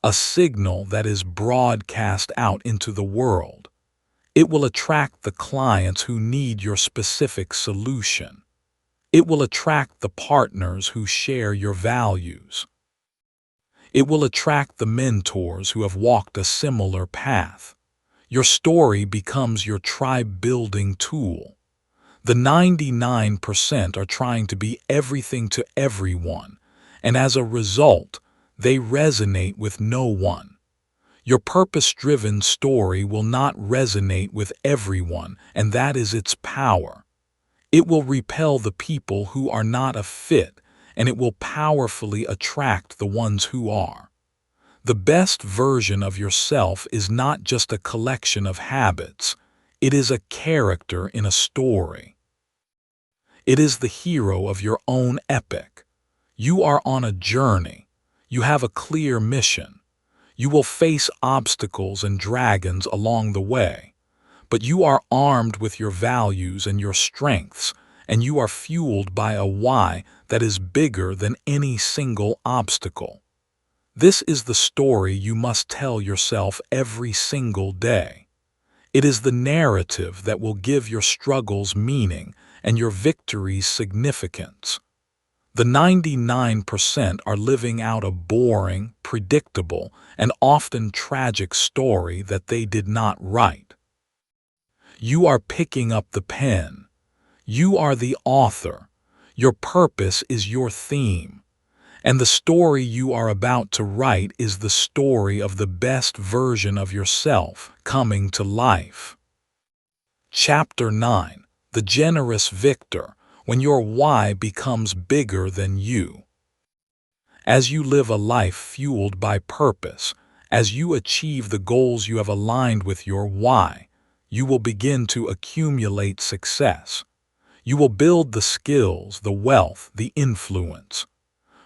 a signal that is broadcast out into the world. It will attract the clients who need your specific solution. It will attract the partners who share your values. It will attract the mentors who have walked a similar path. Your story becomes your tribe-building tool. The 99% are trying to be everything to everyone, and as a result, they resonate with no one. Your purpose-driven story will not resonate with everyone, and that is its power. It will repel the people who are not a fit, and it will powerfully attract the ones who are. The best version of yourself is not just a collection of habits, it is a character in a story. It is the hero of your own epic. You are on a journey. You have a clear mission. You will face obstacles and dragons along the way, but you are armed with your values and your strengths, and you are fueled by a why that is bigger than any single obstacle. This is the story you must tell yourself every single day. It is the narrative that will give your struggles meaning and your victories significance. The 99% are living out a boring, predictable, and often tragic story that they did not write. You are picking up the pen. You are the author. Your purpose is your theme. And the story you are about to write is the story of the best version of yourself coming to life. Chapter 9. The Generous Victor, when your why becomes bigger than you. As you live a life fueled by purpose, as you achieve the goals you have aligned with your why, you will begin to accumulate success. You will build the skills, the wealth, the influence.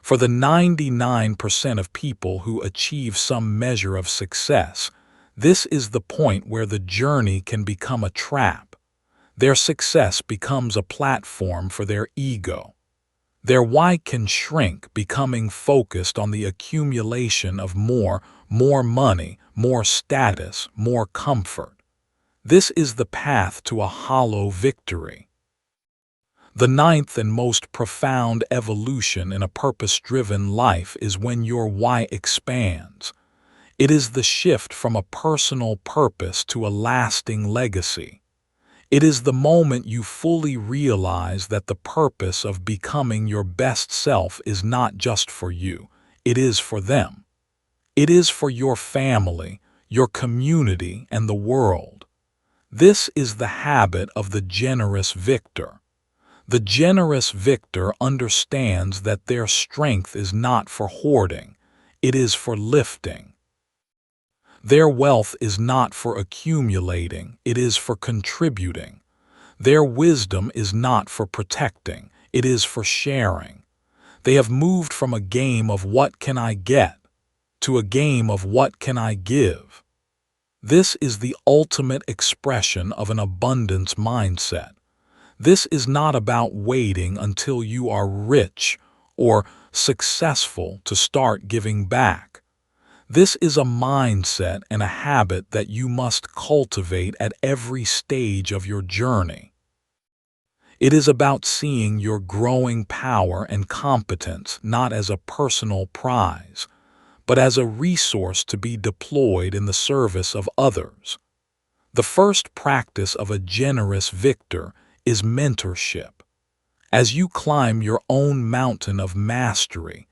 For the 99% of people who achieve some measure of success, this is the point where the journey can become a trap. Their success becomes a platform for their ego. Their why can shrink, becoming focused on the accumulation of more money, more status, more comfort. This is the path to a hollow victory. The ninth and most profound evolution in a purpose-driven life is when your why expands. It is the shift from a personal purpose to a lasting legacy. It is the moment you fully realize that the purpose of becoming your best self is not just for you, it is for them. It is for your family, your community, and the world. This is the habit of the generous victor. The generous victor understands that their strength is not for hoarding, it is for lifting. Their wealth is not for accumulating, it is for contributing. Their wisdom is not for protecting, it is for sharing. They have moved from a game of what can I get to a game of what can I give. This is the ultimate expression of an abundance mindset. This is not about waiting until you are rich or successful to start giving back. This is a mindset and a habit that you must cultivate at every stage of your journey. It is about seeing your growing power and competence not as a personal prize, but as a resource to be deployed in the service of others. The first practice of a generous victor is mentorship. As you climb your own mountain of mastery,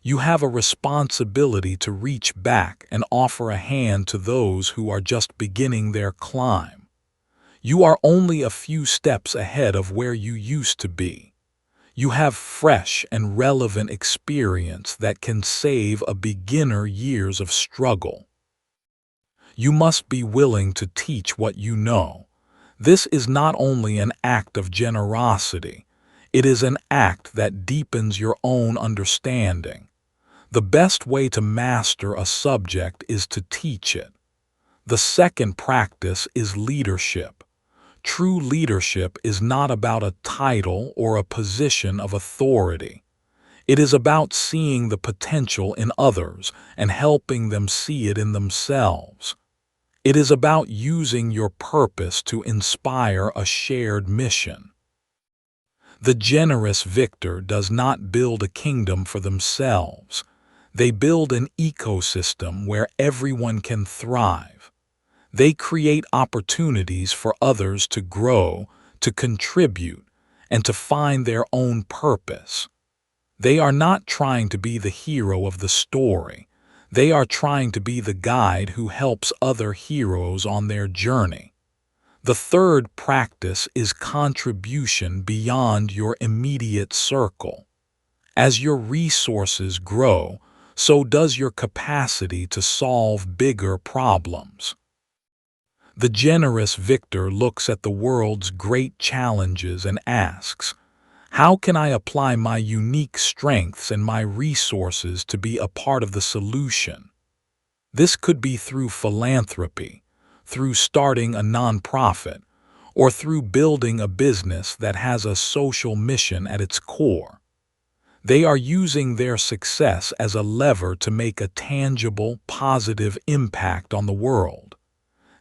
you have a responsibility to reach back and offer a hand to those who are just beginning their climb. You are only a few steps ahead of where you used to be. You have fresh and relevant experience that can save a beginner years of struggle. You must be willing to teach what you know. This is not only an act of generosity, it is an act that deepens your own understanding. The best way to master a subject is to teach it. The second practice is leadership. True leadership is not about a title or a position of authority. It is about seeing the potential in others and helping them see it in themselves. It is about using your purpose to inspire a shared mission. The generous victor does not build a kingdom for themselves. They build an ecosystem where everyone can thrive. They create opportunities for others to grow, to contribute, and to find their own purpose. They are not trying to be the hero of the story. They are trying to be the guide who helps other heroes on their journey. The third practice is contribution beyond your immediate circle. As your resources grow, so does your capacity to solve bigger problems. The generous victor looks at the world's great challenges and asks, how can I apply my unique strengths and my resources to be a part of the solution? This could be through philanthropy, through starting a nonprofit, or through building a business that has a social mission at its core. They are using their success as a lever to make a tangible, positive impact on the world.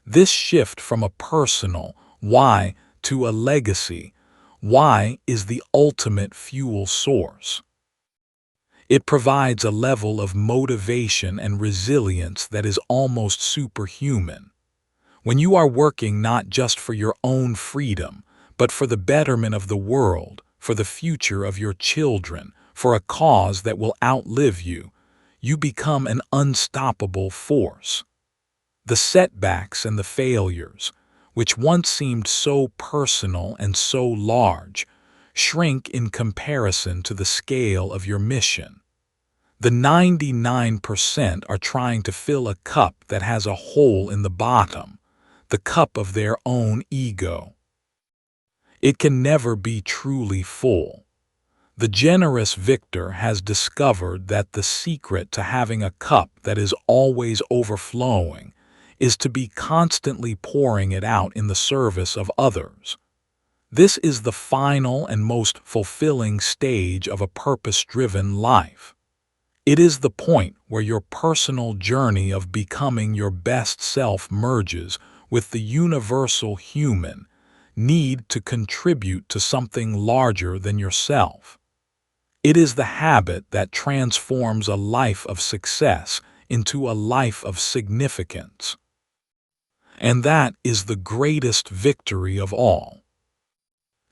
This shift from a personal why to a legacy why is the ultimate fuel source. It provides a level of motivation and resilience that is almost superhuman. When you are working not just for your own freedom, but for the betterment of the world, for the future of your children, for a cause that will outlive you, you become an unstoppable force. The setbacks and the failures, which once seemed so personal and so large, shrink in comparison to the scale of your mission. The 99% are trying to fill a cup that has a hole in the bottom, the cup of their own ego. It can never be truly full. The generous victor has discovered that the secret to having a cup that is always overflowing is to be constantly pouring it out in the service of others. This is the final and most fulfilling stage of a purpose-driven life. It is the point where your personal journey of becoming your best self merges with the universal human need to contribute to something larger than yourself. It is the habit that transforms a life of success into a life of significance. And that is the greatest victory of all.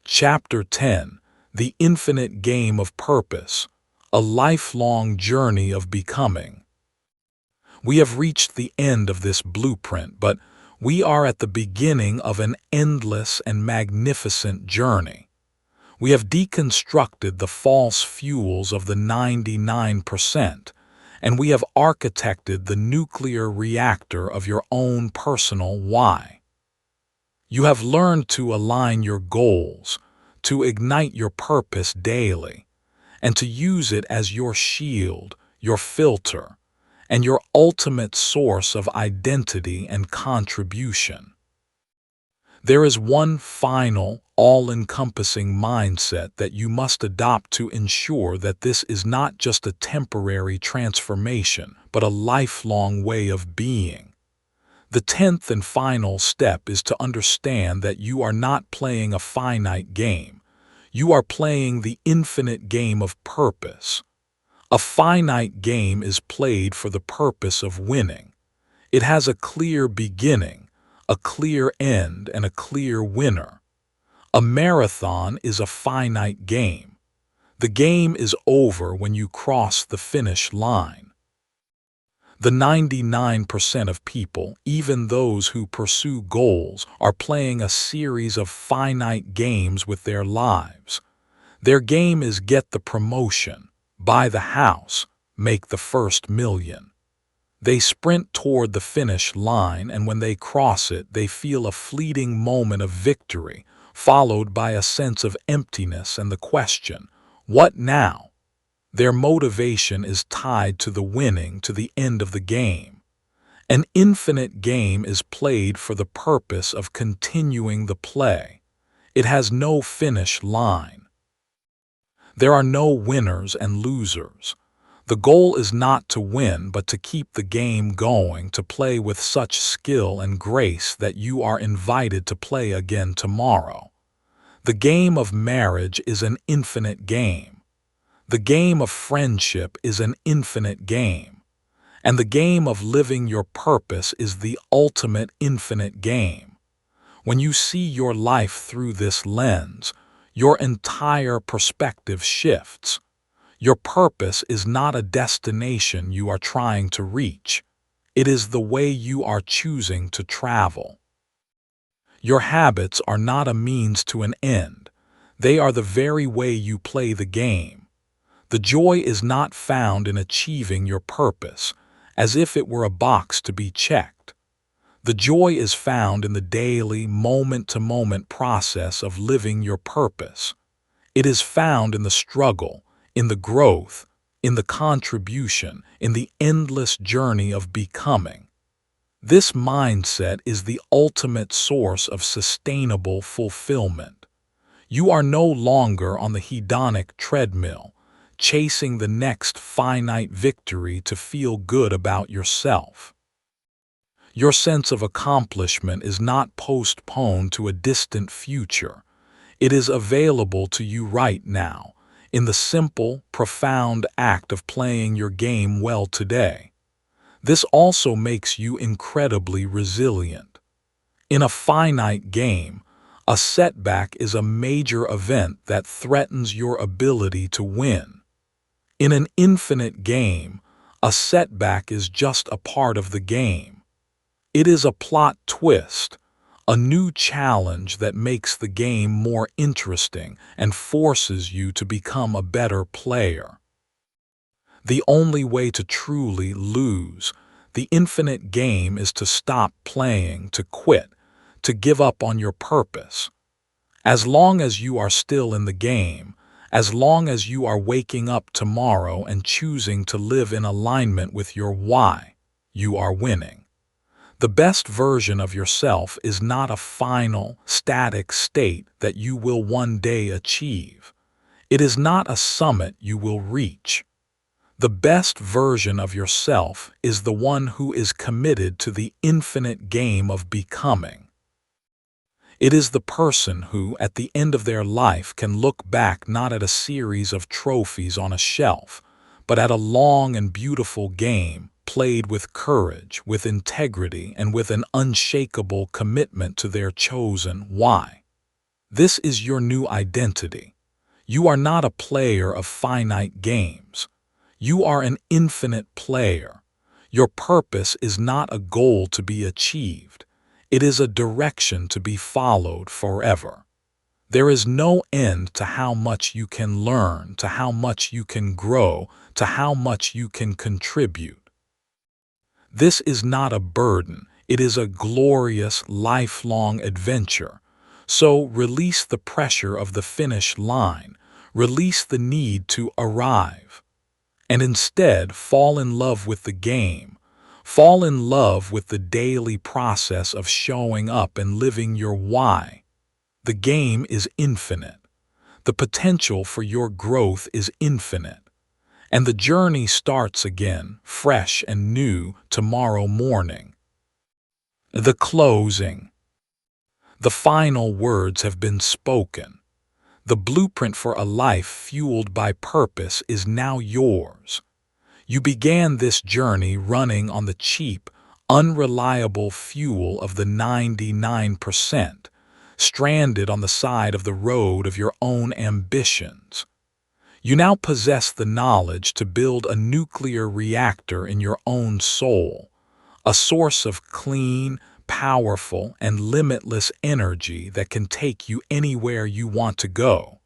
Chapter 10: The Infinite Game of Purpose, a lifelong journey of becoming. We have reached the end of this blueprint, but we are at the beginning of an endless and magnificent journey. We have deconstructed the false fuels of the 99%, and we have architected the nuclear reactor of your own personal why. You have learned to align your goals, to ignite your purpose daily, and to use it as your shield, your filter, and your ultimate source of identity and contribution. There is one final, all-encompassing mindset that you must adopt to ensure that this is not just a temporary transformation, but a lifelong way of being. The 10th and final step is to understand that you are not playing a finite game. You are playing the infinite game of purpose. A finite game is played for the purpose of winning. It has a clear beginning, a clear end, and a clear winner. A marathon is a finite game. The game is over when you cross the finish line. The 99% of people, even those who pursue goals, are playing a series of finite games with their lives. Their game is get the promotion, buy the house, make the first million. They sprint toward the finish line, and when they cross it, they feel a fleeting moment of victory, followed by a sense of emptiness and the question, what now? Their motivation is tied to the winning to the end of the game. An infinite game is played for the purpose of continuing the play. It has no finish line. There are no winners and losers. The goal is not to win, but to keep the game going, to play with such skill and grace that you are invited to play again tomorrow. The game of marriage is an infinite game. The game of friendship is an infinite game. And the game of living your purpose is the ultimate infinite game. When you see your life through this lens, your entire perspective shifts. Your purpose is not a destination you are trying to reach. It is the way you are choosing to travel. Your habits are not a means to an end. They are the very way you play the game. The joy is not found in achieving your purpose, as if it were a box to be checked. The joy is found in the daily, moment-to-moment process of living your purpose. It is found in the struggle, in the growth, in the contribution, in the endless journey of becoming. This mindset is the ultimate source of sustainable fulfillment. You are no longer on the hedonic treadmill, chasing the next finite victory to feel good about yourself. Your sense of accomplishment is not postponed to a distant future. It is available to you right now, in the simple, profound act of playing your game well today. This also makes you incredibly resilient. In a finite game, a setback is a major event that threatens your ability to win. In an infinite game, a setback is just a part of the game. It is a plot twist, a new challenge that makes the game more interesting and forces you to become a better player. The only way to truly lose the infinite game is to stop playing, to quit, to give up on your purpose. As long as you are still in the game, as long as you are waking up tomorrow and choosing to live in alignment with your why, you are winning. The best version of yourself is not a final, static state that you will one day achieve. It is not a summit you will reach. The best version of yourself is the one who is committed to the infinite game of becoming. It is the person who, at the end of their life, can look back not at a series of trophies on a shelf, but at a long and beautiful game played with courage, with integrity, and with an unshakable commitment to their chosen why. This is your new identity. You are not a player of finite games. You are an infinite player. Your purpose is not a goal to be achieved. It is a direction to be followed forever. There is no end to how much you can learn, to how much you can grow, to how much you can contribute. This is not a burden. It is a glorious, lifelong adventure. So release the pressure of the finish line. Release the need to arrive. And instead, fall in love with the game. Fall in love with the daily process of showing up and living your why. The game is infinite. The potential for your growth is infinite. And the journey starts again, fresh and new, tomorrow morning. The closing. The final words have been spoken. The blueprint for a life fueled by purpose is now yours. You began this journey running on the cheap, unreliable fuel of the 99%, stranded on the side of the road of your own ambitions. You now possess the knowledge to build a nuclear reactor in your own soul, a source of clean, powerful, and limitless energy that can take you anywhere you want to go.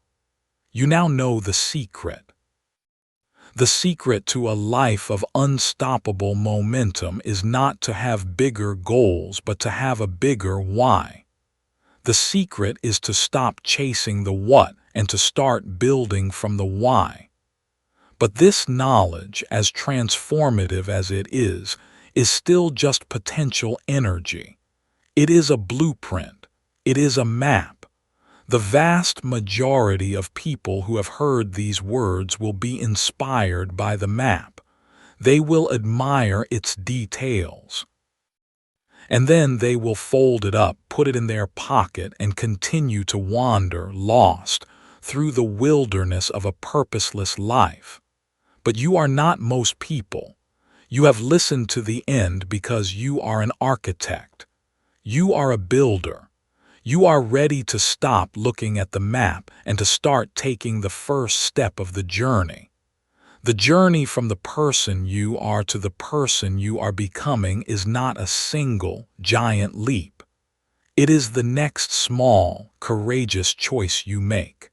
You now know the secret. The secret to a life of unstoppable momentum is not to have bigger goals, but to have a bigger why. The secret is to stop chasing the what and to start building from the why. But this knowledge, as transformative as it is still just potential energy. It is a blueprint. It is a map. The vast majority of people who have heard these words will be inspired by the map. They will admire its details. And then they will fold it up, put it in their pocket, and continue to wander, lost, through the wilderness of a purposeless life. But you are not most people. You have listened to the end because you are an architect. You are a builder. You are ready to stop looking at the map and to start taking the first step of the journey. The journey from the person you are to the person you are becoming is not a single, giant leap. It is the next small, courageous choice you make.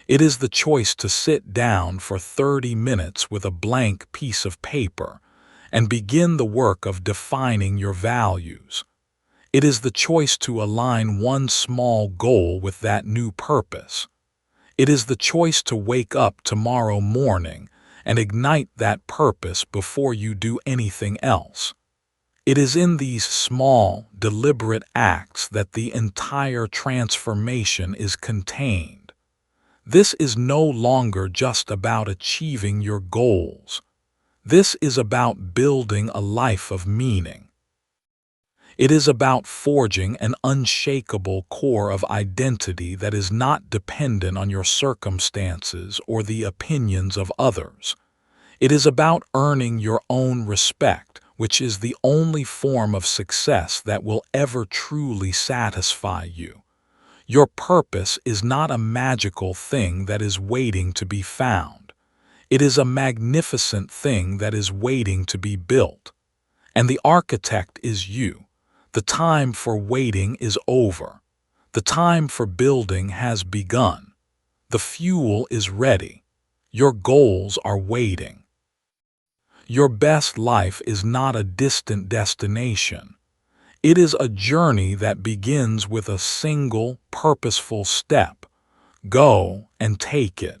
It is the choice to sit down for 30 minutes with a blank piece of paper and begin the work of defining your values. It is the choice to align one small goal with that new purpose. It is the choice to wake up tomorrow morning and ignite that purpose before you do anything else. It is in these small, deliberate acts that the entire transformation is contained. This is no longer just about achieving your goals. This is about building a life of meaning. It is about forging an unshakable core of identity that is not dependent on your circumstances or the opinions of others. It is about earning your own respect, which is the only form of success that will ever truly satisfy you. Your purpose is not a magical thing that is waiting to be found. It is a magnificent thing that is waiting to be built. And the architect is you. The time for waiting is over. The time for building has begun. The fuel is ready. Your goals are waiting. Your best life is not a distant destination. It is a journey that begins with a single, purposeful step. Go and take it.